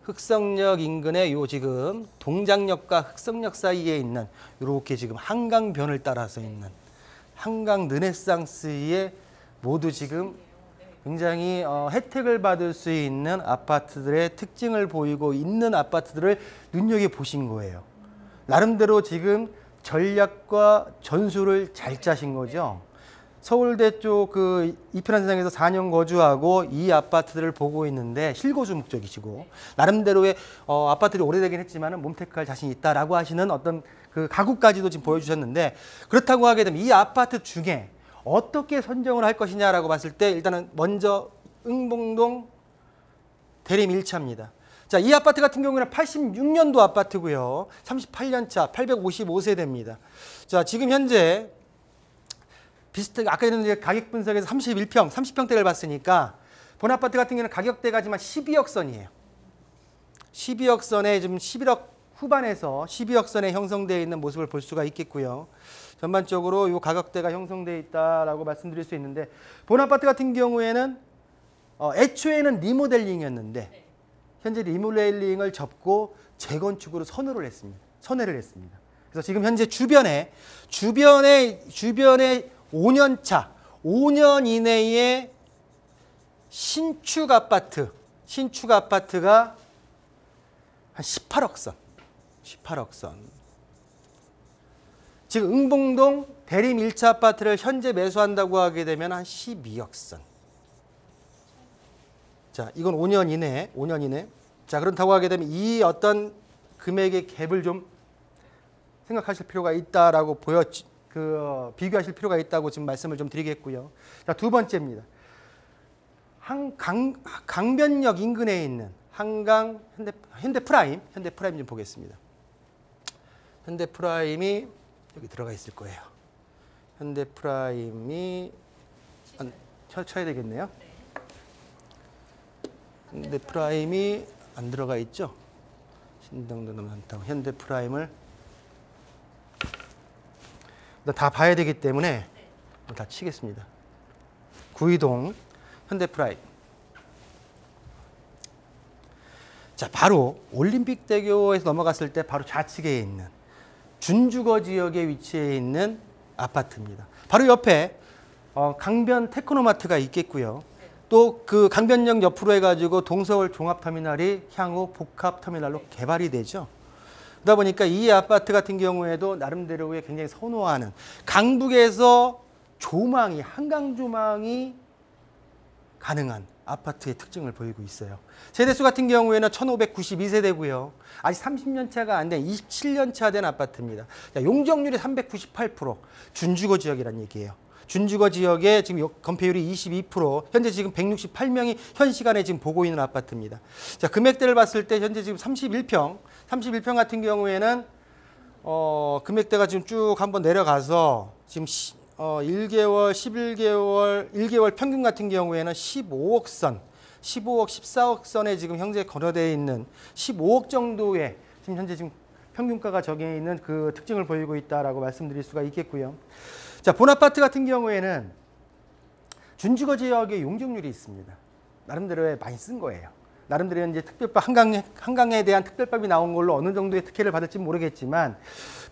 흑성역 인근에 요 지금 동작역과 흑성역 사이에 있는 이렇게 지금 한강변을 따라서 있는 한강 르네상스에 모두 지금 굉장히 혜택을 받을 수 있는 아파트들의 특징을 보이고 있는 아파트들을 눈여겨보신 거예요. 나름대로 지금 전략과 전술을 잘 짜신 거죠. 서울대 쪽 이편한 세상에서 4년 거주하고 이 아파트들을 보고 있는데 실거주 목적이시고 나름대로의 아파트들이 오래되긴 했지만 몸테크할 자신이 있다라고 하시는 어떤 그 가구까지도 지금 보여주셨는데 그렇다고 하게 되면 이 아파트 중에 어떻게 선정을 할 것이냐라고 봤을 때 일단은 먼저 응봉동 대림 1차입니다. 자, 이 아파트 같은 경우는 86년도 아파트고요. 38년 차, 855세대입니다. 자, 지금 현재 아까 전에 가격 분석에서 30평대를 봤으니까 본 아파트 같은 경우는 가격대가지만 12억 선이에요. 12억 선에 지금 11억 후반에서 12억 선에 형성되어 있는 모습을 볼 수가 있겠고요. 전반적으로 이 가격대가 형성되어 있다라고 말씀드릴 수 있는데 본 아파트 같은 경우에는 애초에는 리모델링이었는데 현재 리모델링을 접고 재건축으로 선회를 했습니다. 그래서 지금 현재 주변에 5년 차, 5년 이내에 신축 아파트가 한 18억 선. 지금 응봉동 대림 1차 아파트를 현재 매수한다고 하게 되면 한 12억 선. 자, 이건 5년 이내, 5년 이내. 자, 그렇다고 하게 되면 이 어떤 금액의 갭을 좀 생각하실 필요가 있다라고 비교하실 필요가 있다고 지금 말씀을 좀 드리겠고요. 자, 두 번째입니다. 강변역 인근에 있는 한강 현대프라임 좀 보겠습니다. 현대프라임이 여기 들어가 있을 거예요. 현대프라임이 쳐야 되겠네요. 현대프라임이 안 들어가 있죠. 신당동 남산타운 현대프라임을 다 봐야 되기 때문에 다 치겠습니다. 구이동 현대프라임. 자, 바로 올림픽대교에서 넘어갔을 때 바로 좌측에 있는 준주거 지역에 위치해 있는 아파트입니다. 바로 옆에 강변 테크노마트가 있겠고요. 또 그 강변역 옆으로 해가지고 동서울 종합터미널이 향후 복합터미널로 개발이 되죠. 그러다 보니까 이 아파트 같은 경우에도 나름대로의 굉장히 선호하는 강북에서 조망이 한강 조망이 가능한 아파트의 특징을 보이고 있어요. 세대수 같은 경우에는 1592세대고요. 아직 30년 차가 안 된 27년 차 된 아파트입니다. 자, 용적률이 398%, 준주거 지역이라는 얘기예요. 준주거 지역에 지금 건폐율이 22%, 현재 지금 168명이 현 시간에 지금 보고 있는 아파트입니다. 자, 금액대를 봤을 때 현재 지금 31평 같은 경우에는 금액대가 지금 쭉 한번 내려가서 지금 1개월, 11개월, 1개월 평균 같은 경우에는 15억 선, 15억, 14억 선에 지금 현재 거래되어 있는 15억 정도의 지금 현재 지금 평균가가 적용해 있는 그 특징을 보이고 있다라고 말씀드릴 수가 있겠고요. 자, 본아파트 같은 경우에는 준주거 지역의 용적률이 있습니다. 나름대로 많이 쓴 거예요. 나름대로 이제 특별법 한강에 대한 특별법이 나온 걸로 어느 정도의 특혜를 받을지 모르겠지만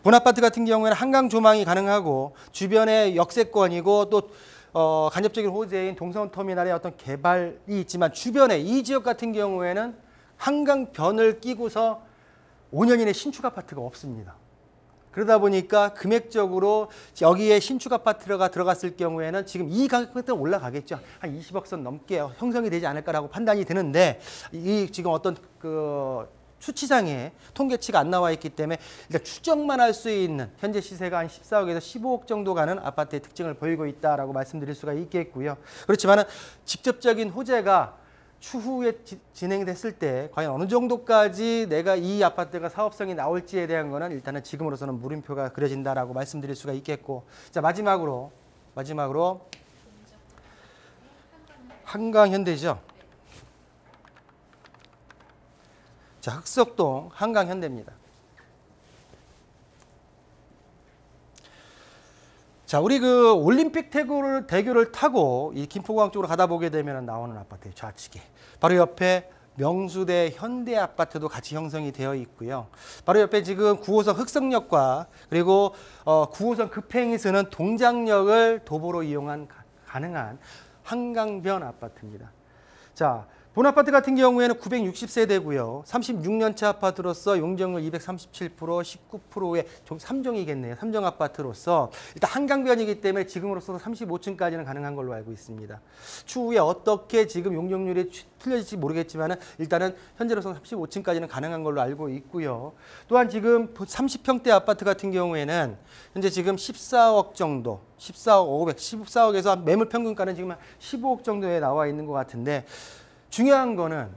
본아파트 같은 경우에는 한강 조망이 가능하고 주변에 역세권이고 또 간접적인 호재인 동서터미널의 어떤 개발이 있지만 주변에 이 지역 같은 경우에는 한강변을 끼고서 5년 이내 신축 아파트가 없습니다. 그러다 보니까 금액적으로 여기에 신축 아파트가 들어갔을 경우에는 지금 이 가격대는 올라가겠죠. 한 20억 선 넘게 형성이 되지 않을까라고 판단이 드는데 이 지금 어떤 그 수치상에 통계치가 안 나와 있기 때문에 일단 추정만 할 수 있는 현재 시세가 한 14억에서 15억 정도 가는 아파트의 특징을 보이고 있다라고 말씀드릴 수가 있겠고요. 그렇지만은 직접적인 호재가 추후에 진행됐을 때 과연 어느 정도까지 내가 이 아파트가 사업성이 나올지에 대한 거는 일단은 지금으로서는 물음표가 그려진다라고 말씀드릴 수가 있겠고, 자, 마지막으로 한강현대죠. 자, 흑석동 한강현대입니다. 자, 우리 그 올림픽 대교를 타고 이 김포공항 쪽으로 가다 보게 되면 나오는 아파트의 좌측에 바로 옆에 명수대 현대 아파트도 같이 형성이 되어 있고요. 바로 옆에 지금 9호선 흑석역과 그리고 9호선 급행이 쓰는 동작역을 도보로 이용한 가능한 한강변 아파트입니다. 자, 본 아파트 같은 경우에는 960세대고요. 36년차 아파트로서 용적률 237%, 19%의 3종이겠네요. 3종 아파트로서 일단 한강변이기 때문에 지금으로서 35층까지는 가능한 걸로 알고 있습니다. 추후에 어떻게 지금 용적률이 틀려질지 모르겠지만 일단은 현재로서 35층까지는 가능한 걸로 알고 있고요. 또한 지금 30평대 아파트 같은 경우에는 현재 지금 14억 정도, 14억 500, 14억에서 매물 평균가는 지금 15억 정도에 나와 있는 것 같은데 중요한 거는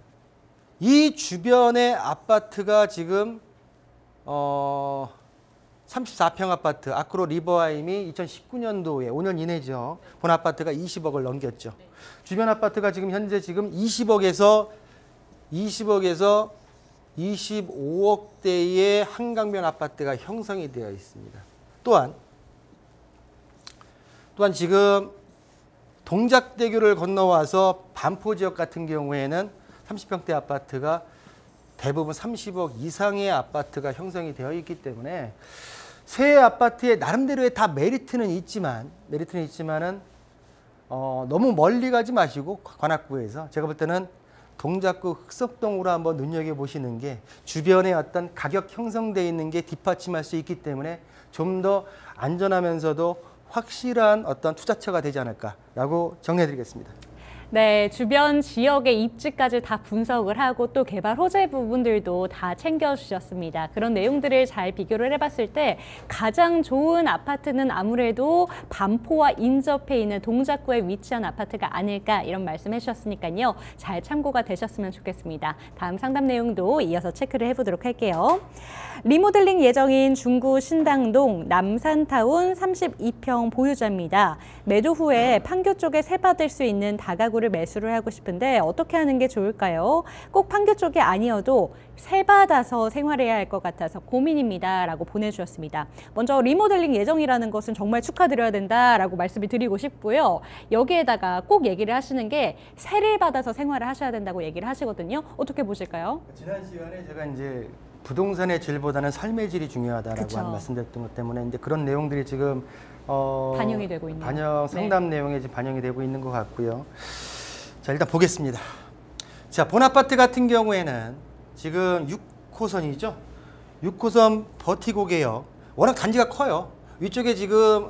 이 주변의 아파트가 지금 34평 아파트 아크로 리버하임이 2019년도에 5년 이내죠. 본 아파트가 20억을 넘겼죠. 주변 아파트가 지금 현재 지금 20억에서 25억대의 한강변 아파트가 형성이 되어 있습니다. 또한 지금 동작대교를 건너와서 반포 지역 같은 경우에는 30평대 아파트가 대부분 30억 이상의 아파트가 형성이 되어 있기 때문에 새 아파트에 나름대로의 다 메리트는 있지만은 너무 멀리 가지 마시고 관악구에서 제가 볼 때는 동작구 흑석동으로 한번 눈여겨보시는 게 주변에 어떤 가격 형성되어 있는 게 뒷받침할 수 있기 때문에 좀 더 안전하면서도 확실한 어떤 투자처가 되지 않을까라고 정리해드리겠습니다. 네, 주변 지역의 입지까지 다 분석을 하고 또 개발 호재 부분들도 다 챙겨주셨습니다. 그런 내용들을 잘 비교를 해봤을 때 가장 좋은 아파트는 아무래도 반포와 인접해 있는 동작구에 위치한 아파트가 아닐까 이런 말씀해 주셨으니까요. 잘 참고가 되셨으면 좋겠습니다. 다음 상담 내용도 이어서 체크를 해보도록 할게요. 리모델링 예정인 중구 신당동 남산타운 32평 보유자입니다. 매도 후에 판교 쪽에 세받을 수 있는 다가구를 매수를 하고 싶은데 어떻게 하는 게 좋을까요? 꼭 판교 쪽이 아니어도 세받아서 생활해야 할 것 같아서 고민입니다. 라고 보내주셨습니다. 먼저 리모델링 예정이라는 것은 정말 축하드려야 된다라고 말씀을 드리고 싶고요. 여기에다가 꼭 얘기를 하시는 게 세를 받아서 생활을 하셔야 된다고 얘기를 하시거든요. 어떻게 보실까요? 지난 시간에 제가 이제 부동산의 질보다는 삶의 질이 중요하다라고 그쵸. 말씀드렸던 것 때문에 이제 그런 내용들이 지금 반영이 되고 있네요. 상담 내용에 지금 반영이 되고 있는 것 같고요. 자, 일단 보겠습니다. 자, 본 아파트 같은 경우에는 지금 6호선이죠. 6호선 버티고 개역. 워낙 단지가 커요. 위쪽에 지금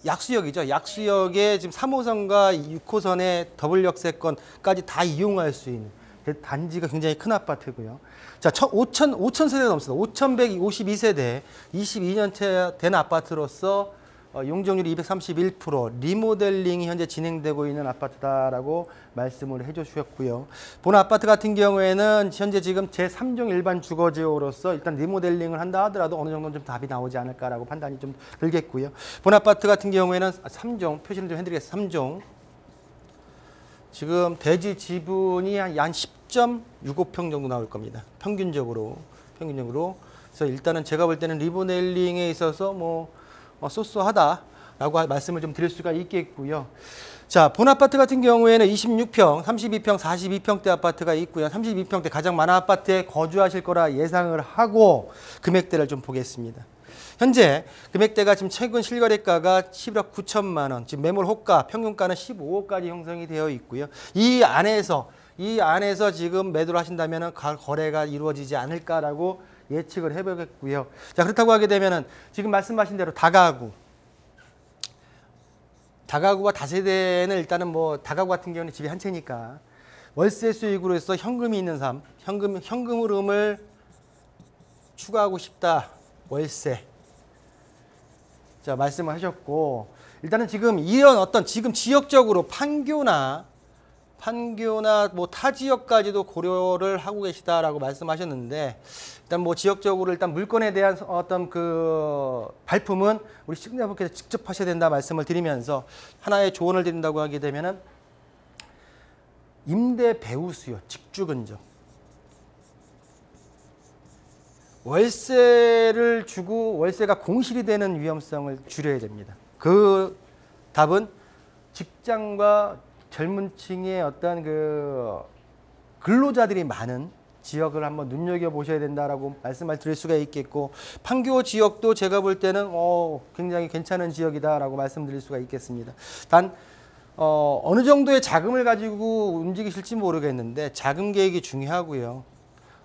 약수역이죠. 약수역에 지금 3호선과 6호선의 더블 역세권까지 다 이용할 수 있는 단지가 굉장히 큰 아파트고요. 자, 5천 세대가 넘습니다. 5,152세대, 22년째 된 아파트로서 용적률이 231%, 리모델링이 현재 진행되고 있는 아파트다라고 말씀을 해주셨고요. 본 아파트 같은 경우에는 현재 지금 제3종 일반 주거지역으로서 일단 리모델링을 한다 하더라도 어느 정도는 좀 답이 나오지 않을까라고 판단이 좀 들겠고요. 본 아파트 같은 경우에는 3종, 표시를 좀 해드리겠습니다. 3종. 지금 대지 지분이 한 10.65평 정도 나올 겁니다. 평균적으로. 그래서 일단은 제가 볼 때는 리모델링에 있어서 쏘쏘하다라고 말씀을 좀 드릴 수가 있겠고요. 자, 본 아파트 같은 경우에는 26평, 32평, 42평대 아파트가 있고요. 32평대 가장 많은 아파트에 거주하실 거라 예상을 하고 금액대를 좀 보겠습니다. 현재 금액대가 지금 최근 실거래가가 11억 9천만 원, 지금 매물 호가, 평균가는 15억까지 형성이 되어 있고요. 이 안에서 지금 매도를 하신다면 거래가 이루어지지 않을까라고 예측을 해보겠고요. 자, 그렇다고 하게 되면은 지금 말씀하신 대로 다가구와 다세대는 일단은 다가구 같은 경우는 집이 한 채니까 월세 수익으로 해서 현금이 있는 삶, 현금 흐름을 추가하고 싶다. 월세. 자, 말씀을 하셨고 일단은 지금 이런 지금 지역적으로 판교나 타 지역까지도 고려를 하고 계시다라고 말씀하셨는데 일단 지역적으로 일단 물건에 대한 어떤 그 발품은 우리 시청자분께서 직접 하셔야 된다 말씀을 드리면서 하나의 조언을 드린다고 하게 되면은 임대 배후 수요, 직주 근접. 월세를 주고 월세가 공실이 되는 위험성을 줄여야 됩니다. 그 답은 직장과 젊은 층의 어떤 그 근로자들이 많은 지역을 한번 눈여겨보셔야 된다라고 말씀을 드릴 수가 있겠고 판교 지역도 제가 볼 때는 굉장히 괜찮은 지역이다라고 말씀드릴 수가 있겠습니다. 단 어느 정도의 자금을 가지고 움직이실지 모르겠는데 자금 계획이 중요하고요.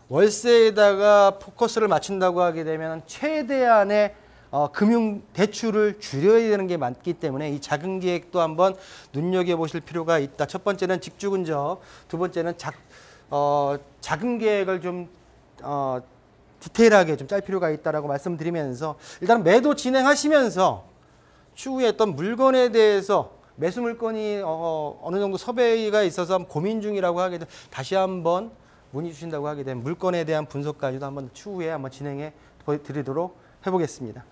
월세에다가 포커스를 맞춘다고 하게 되면 최대한의 금융 대출을 줄여야 되는 게 많기 때문에 이 자금 계획도 한번 눈여겨보실 필요가 있다. 첫 번째는 직주 근접, 두 번째는 자금 계획을 좀 디테일하게 좀 짤 필요가 있다라고 말씀드리면서 일단 매도 진행하시면서 추후에 어떤 물건에 대해서 매수 물건이 어느 정도 섭외가 있어서 고민 중이라고 하게 되면 다시 한번 문의 주신다고 하게 되면 물건에 대한 분석까지도 한번 추후에 한번 진행해 드리도록 해보겠습니다.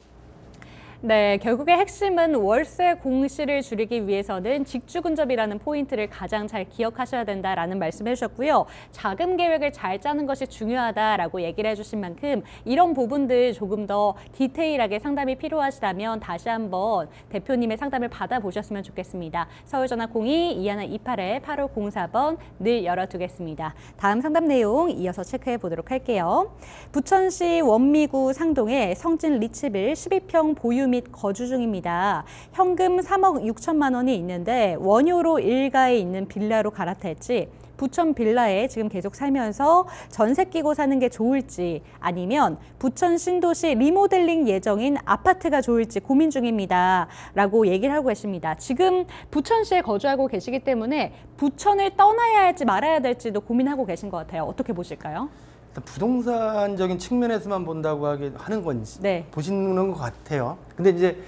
네, 결국의 핵심은 월세 공실을 줄이기 위해서는 직주근접이라는 포인트를 가장 잘 기억하셔야 된다라는 말씀을 해주셨고요. 자금 계획을 잘 짜는 것이 중요하다라고 얘기를 해주신 만큼 이런 부분들 조금 더 디테일하게 상담이 필요하시다면 다시 한번 대표님의 상담을 받아보셨으면 좋겠습니다. 서울전화 02-2128-8504번 늘 열어두겠습니다. 다음 상담 내용 이어서 체크해 보도록 할게요. 부천시 원미구 상동에 성진 리츠빌 12평 보유 및 거주 중입니다. 현금 3억 6천만 원이 있는데 원효로 일가에 있는 빌라로 갈아탈지 부천 빌라에 지금 계속 살면서 전세 끼고 사는 게 좋을지 아니면 부천 신도시 리모델링 예정인 아파트가 좋을지 고민 중입니다. 라고 얘기를 하고 계십니다. 지금 부천시에 거주하고 계시기 때문에 부천을 떠나야 할지 말아야 될지도 고민하고 계신 것 같아요. 어떻게 보실까요? 일단 부동산적인 측면에서만 본다고 하는 건지 네. 보시는 것 같아요. 근데 이제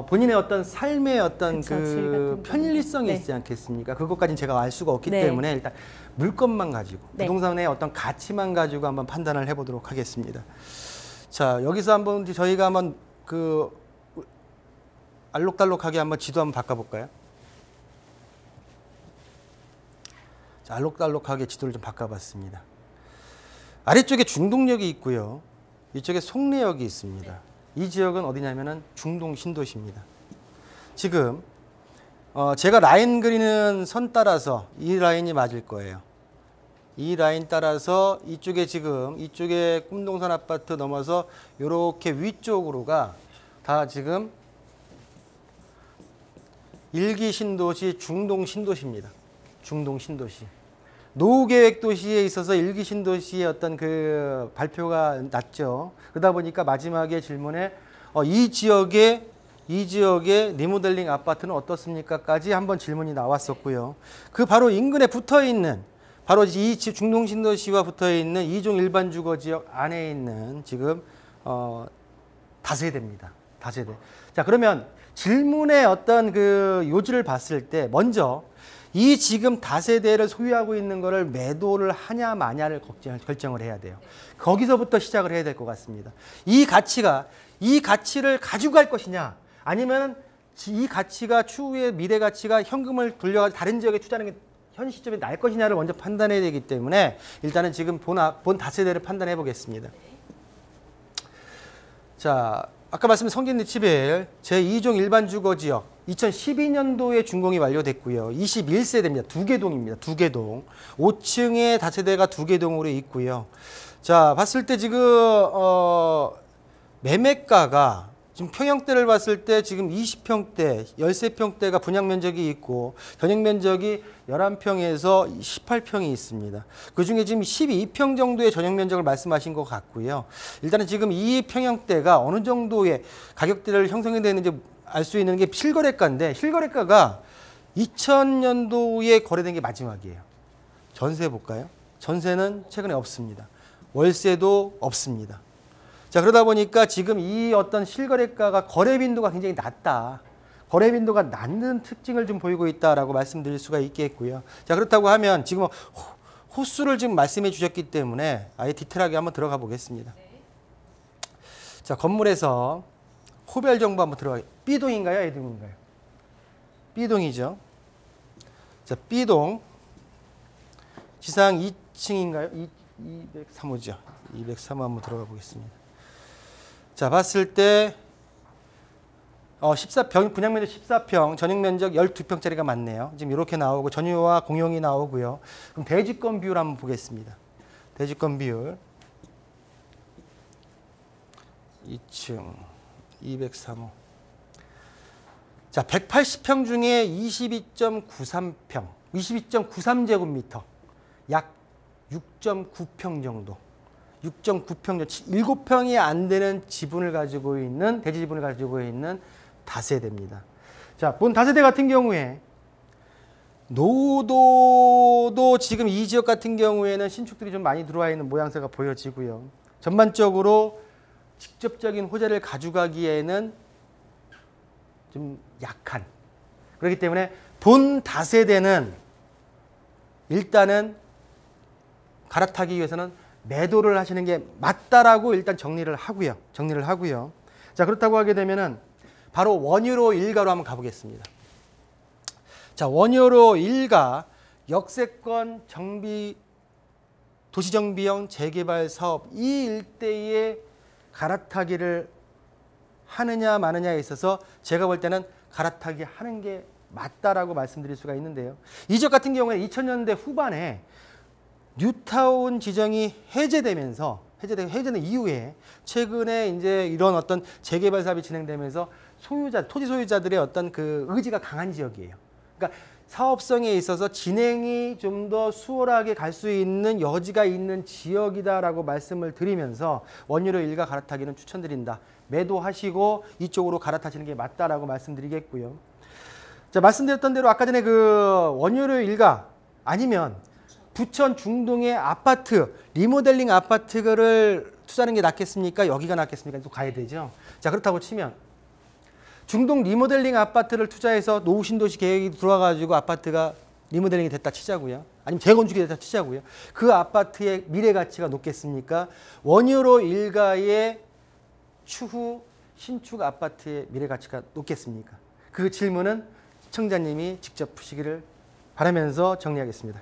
본인의 어떤 삶의 어떤 그쵸, 질 같은 그 부분. 편리성이 네. 있지 않겠습니까? 그것까지는 제가 알 수가 없기 네. 때문에 일단 물건만 가지고 네. 부동산의 어떤 가치만 가지고 한번 판단을 해보도록 하겠습니다. 자, 여기서 한번 저희가 한번 그 알록달록하게 한번 지도 한번 바꿔볼까요? 자, 알록달록하게 지도를 좀 바꿔봤습니다. 아래쪽에 중동역이 있고요. 이쪽에 송내역이 있습니다. 이 지역은 어디냐면은 중동 신도시입니다. 지금 제가 라인 그리는 선 따라서 이 라인이 맞을 거예요. 이 라인 따라서 이쪽에 지금 이쪽에 꿈동산 아파트 넘어서 이렇게 위쪽으로가 다 지금 일기 신도시, 중동 신도시입니다. 중동 신도시. 노후계획 도시에 있어서 일기 신도시의 어떤 그 발표가 났죠. 그러다 보니까 마지막에 질문에 이 지역의 리모델링 아파트는 어떻습니까?까지 한번 질문이 나왔었고요. 그 바로 인근에 붙어 있는 바로 이 중동 신도시와 붙어 있는 이종 일반 주거 지역 안에 있는 지금 다세대입니다. 다세대. 자, 그러면 질문의 어떤 그 요지를 봤을 때 먼저 이 지금 다세대를 소유하고 있는 거를 매도를 하냐 마냐를 결정을 해야 돼요. 거기서부터 시작을 해야 될 것 같습니다. 이 가치를 가지고 갈 것이냐 아니면 이 가치가 추후에 미래 가치가 현금을 돌려가지고 다른 지역에 투자하는 게 현 시점에 날 것이냐를 먼저 판단해야 되기 때문에 일단은 지금 본 다세대를 판단해 보겠습니다. 자, 아까 말씀드린 성진리치벨 제2종 일반주거지역 2012년도에 준공이 완료됐고요. 21세대입니다. 두 개 동입니다. 두 개 동. 5층에 다세대가 두 개 동으로 있고요. 자, 봤을 때 지금 매매가가 지금 평형대를 봤을 때 지금 20평대, 13평대가 분양 면적이 있고 전용 면적이 11평에서 18평이 있습니다. 그중에 지금 12평 정도의 전용 면적을 말씀하신 것 같고요. 일단은 지금 이 평형대가 어느 정도의 가격대를 형성이 되는지 알 수 있는 게 실거래가인데 실거래가가 2000년도에 거래된 게 마지막이에요. 전세 볼까요? 전세는 최근에 없습니다. 월세도 없습니다. 자, 그러다 보니까 지금 이 어떤 실거래가가 거래 빈도가 굉장히 낮다. 거래 빈도가 낮은 특징을 좀 보이고 있다라고 말씀드릴 수가 있겠고요. 자, 그렇다고 하면 지금 호수를 지금 말씀해 주셨기 때문에 아예 디테일하게 한번 들어가 보겠습니다. 자, 건물에서 호별 정보 한번 들어가겠습니다. B동인가요? A동인가요? B동이죠. 자, B동 지상 2층인가요? 203호죠. 203호 한번 들어가 보겠습니다. 자, 봤을 때 14평, 분양 면적 14평, 전용 면적 12평짜리가 맞네요. 지금 이렇게 나오고 전유와 공용이 나오고요. 그럼 대지권 비율 한번 보겠습니다. 대지권 비율 2층 203호. 자, 180평 중에 22.93평, 22.93제곱미터, 약 6.9평 정도. 6.9평, 7평이 안 되는 지분을 가지고 있는, 대지 지분을 가지고 있는 다세대입니다. 자, 본 다세대 같은 경우에 노후도도 지금 이 지역 같은 경우에는 신축들이 좀 많이 들어와 있는 모양새가 보여지고요. 전반적으로 직접적인 호재를 가져가기에는 좀 약한. 그렇기 때문에 본 다세대는 일단은 갈아타기 위해서는 매도를 하시는 게 맞다라고 일단 정리를 하고요. 자, 그렇다고 하게 되면은 바로 원유로 일가로 한번 가보겠습니다. 자, 원유로 일가 역세권 정비 도시정비형 재개발 사업 이 일대에 갈아타기를 하느냐 마느냐에 있어서 제가 볼 때는 갈아타기 하는 게 맞다라고 말씀드릴 수가 있는데요. 이 지역 같은 경우에 2000년대 후반에 뉴타운 지정이 해제되면서 해제된 이후에 최근에 이제 이런 어떤 재개발 사업이 진행되면서 토지 소유자들의 어떤 그 의지가 강한 지역이에요. 그러니까 사업성에 있어서 진행이 좀 더 수월하게 갈 수 있는 여지가 있는 지역이다라고 말씀을 드리면서 원유로 일가 갈아타기는 추천드린다. 매도하시고 이쪽으로 갈아타시는 게 맞다라고 말씀드리겠고요. 자, 말씀드렸던 대로 아까 전에 그 원유로 일가 아니면 부천 중동의 아파트, 리모델링 아파트를 투자하는 게 낫겠습니까? 여기가 낫겠습니까? 또 가야 되죠. 자, 그렇다고 치면 중동 리모델링 아파트를 투자해서 노후 신도시 계획이 들어와가지고 아파트가 리모델링이 됐다 치자고요. 아니면 재건축이 됐다 치자고요. 그 아파트의 미래 가치가 높겠습니까? 원유로 일가의 추후 신축 아파트의 미래 가치가 높겠습니까? 그 질문은 시청자님이 직접 푸시기를 바라면서 정리하겠습니다.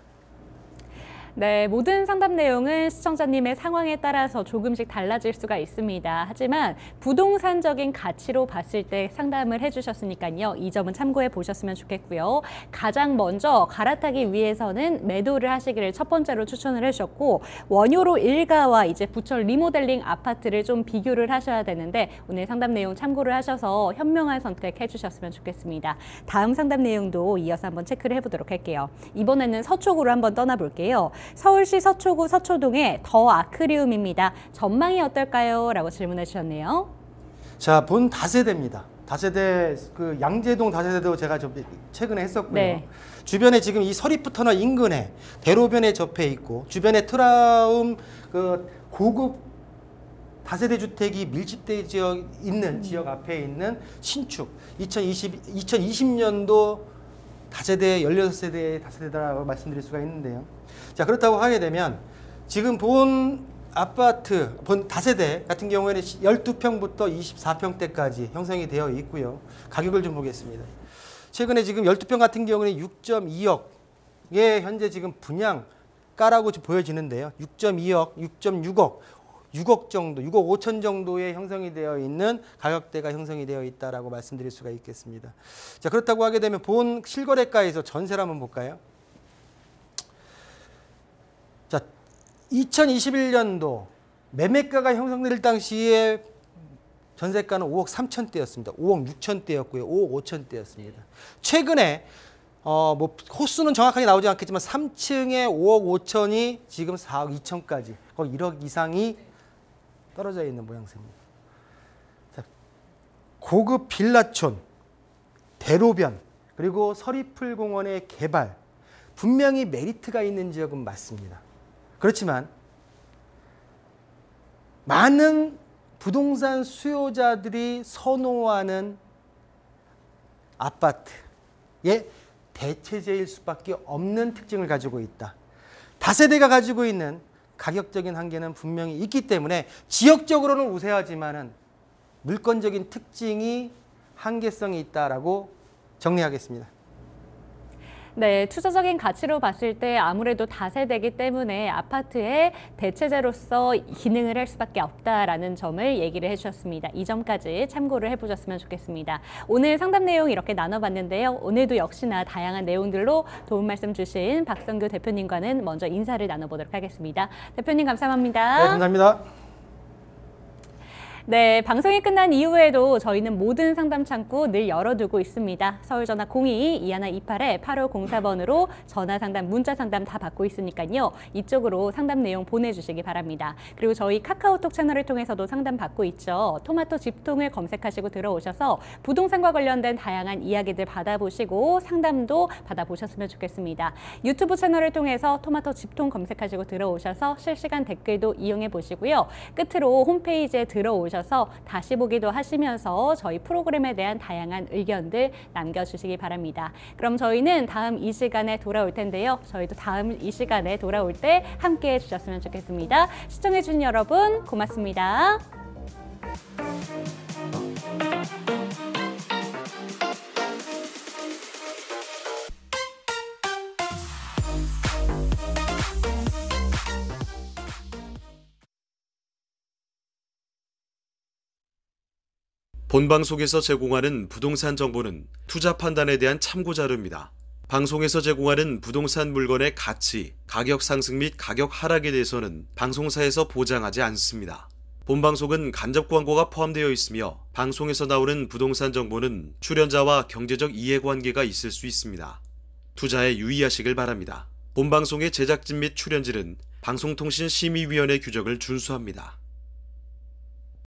네, 모든 상담 내용은 시청자님의 상황에 따라서 조금씩 달라질 수가 있습니다. 하지만 부동산적인 가치로 봤을 때 상담을 해주셨으니까요. 이 점은 참고해 보셨으면 좋겠고요. 가장 먼저 갈아타기 위해서는 매도를 하시기를 첫 번째로 추천을 해주셨고, 원효로 일가와 이제 부천 리모델링 아파트를 좀 비교를 하셔야 되는데 오늘 상담 내용 참고를 하셔서 현명한 선택해 주셨으면 좋겠습니다. 다음 상담 내용도 이어서 한번 체크를 해보도록 할게요. 이번에는 서초구로 한번 떠나볼게요. 서울시 서초구 서초동의 더 아크리움입니다. 전망이 어떨까요? 라고 질문해 주셨네요. 자, 본 다세대입니다. 다세대, 그 양재동 다세대도 제가 좀 최근에 했었고요. 네. 주변에 지금 이 서리프 터널 인근에 대로변에 접해 있고 주변에 트라움 그 고급 다세대 주택이 밀집돼 있는 지역 앞에 있는 신축 2020년도 다세대 16세대의 다세대라고 말씀드릴 수가 있는데요. 자, 그렇다고 하게 되면 지금 본 아파트, 본 다세대 같은 경우에는 12평부터 24평대까지 형성이 되어 있고요. 가격을 좀 보겠습니다. 최근에 지금 12평 같은 경우는 6.2억에 현재 지금 분양가라고 보여지는데요. 6.2억, 6.6억, 6억 정도, 6억 5천 정도의 형성이 되어 있는 가격대가 형성이 되어 있다라고 말씀드릴 수가 있겠습니다. 자, 그렇다고 하게 되면 본 실거래가에서 전세를 한번 볼까요? 자, 2021년도 매매가가 형성될 당시에 전세가는 5억 3천대였습니다. 5억 6천대였고요. 5억 5천대였습니다. 최근에 뭐 호수는 정확하게 나오지 않겠지만 3층에 5억 5천이 지금 4억 2천까지 거의 1억 이상이 떨어져 있는 모양새입니다. 자, 고급 빌라촌, 대로변, 그리고 서리풀 공원의 개발, 분명히 메리트가 있는 지역은 맞습니다. 그렇지만 많은 부동산 수요자들이 선호하는 아파트의 대체제일 수밖에 없는 특징을 가지고 있다. 다세대가 가지고 있는 가격적인 한계는 분명히 있기 때문에 지역적으로는 우세하지만은 물건적인 특징이 한계성이 있다라고 정리하겠습니다. 네, 투자적인 가치로 봤을 때 아무래도 다세대이기 때문에 아파트의 대체제로서 기능을 할 수밖에 없다라는 점을 얘기를 해주셨습니다. 이 점까지 참고를 해보셨으면 좋겠습니다. 오늘 상담 내용 이렇게 나눠봤는데요. 오늘도 역시나 다양한 내용들로 도움 말씀 주신 박성규 대표님과는 먼저 인사를 나눠보도록 하겠습니다. 대표님 감사합니다. 네, 감사합니다. 네, 방송이 끝난 이후에도 저희는 모든 상담 창구 늘 열어두고 있습니다. 서울전화 02-2128-8504번으로 전화 상담, 문자 상담 다 받고 있으니까요. 이쪽으로 상담 내용 보내주시기 바랍니다. 그리고 저희 카카오톡 채널을 통해서도 상담 받고 있죠. 토마토 집통을 검색하시고 들어오셔서 부동산과 관련된 다양한 이야기들 받아보시고 상담도 받아보셨으면 좋겠습니다. 유튜브 채널을 통해서 토마토 집통 검색하시고 들어오셔서 실시간 댓글도 이용해 보시고요. 끝으로 홈페이지에 들어오셔서 다시 보기도 하시면서 저희 프로그램에 대한 다양한 의견들 남겨주시기 바랍니다. 그럼 저희는 다음 이 시간에 돌아올 텐데요. 저희도 다음 이 시간에 돌아올 때 함께해 주셨으면 좋겠습니다. 시청해주신 여러분 고맙습니다. 본방송에서 제공하는 부동산 정보는 투자 판단에 대한 참고 자료입니다. 방송에서 제공하는 부동산 물건의 가치, 가격 상승 및 가격 하락에 대해서는 방송사에서 보장하지 않습니다. 본방송은 간접 광고가 포함되어 있으며 방송에서 나오는 부동산 정보는 출연자와 경제적 이해관계가 있을 수 있습니다. 투자에 유의하시길 바랍니다. 본 방송의 제작진 및 출연진은 방송통신심의위원회 규정을 준수합니다.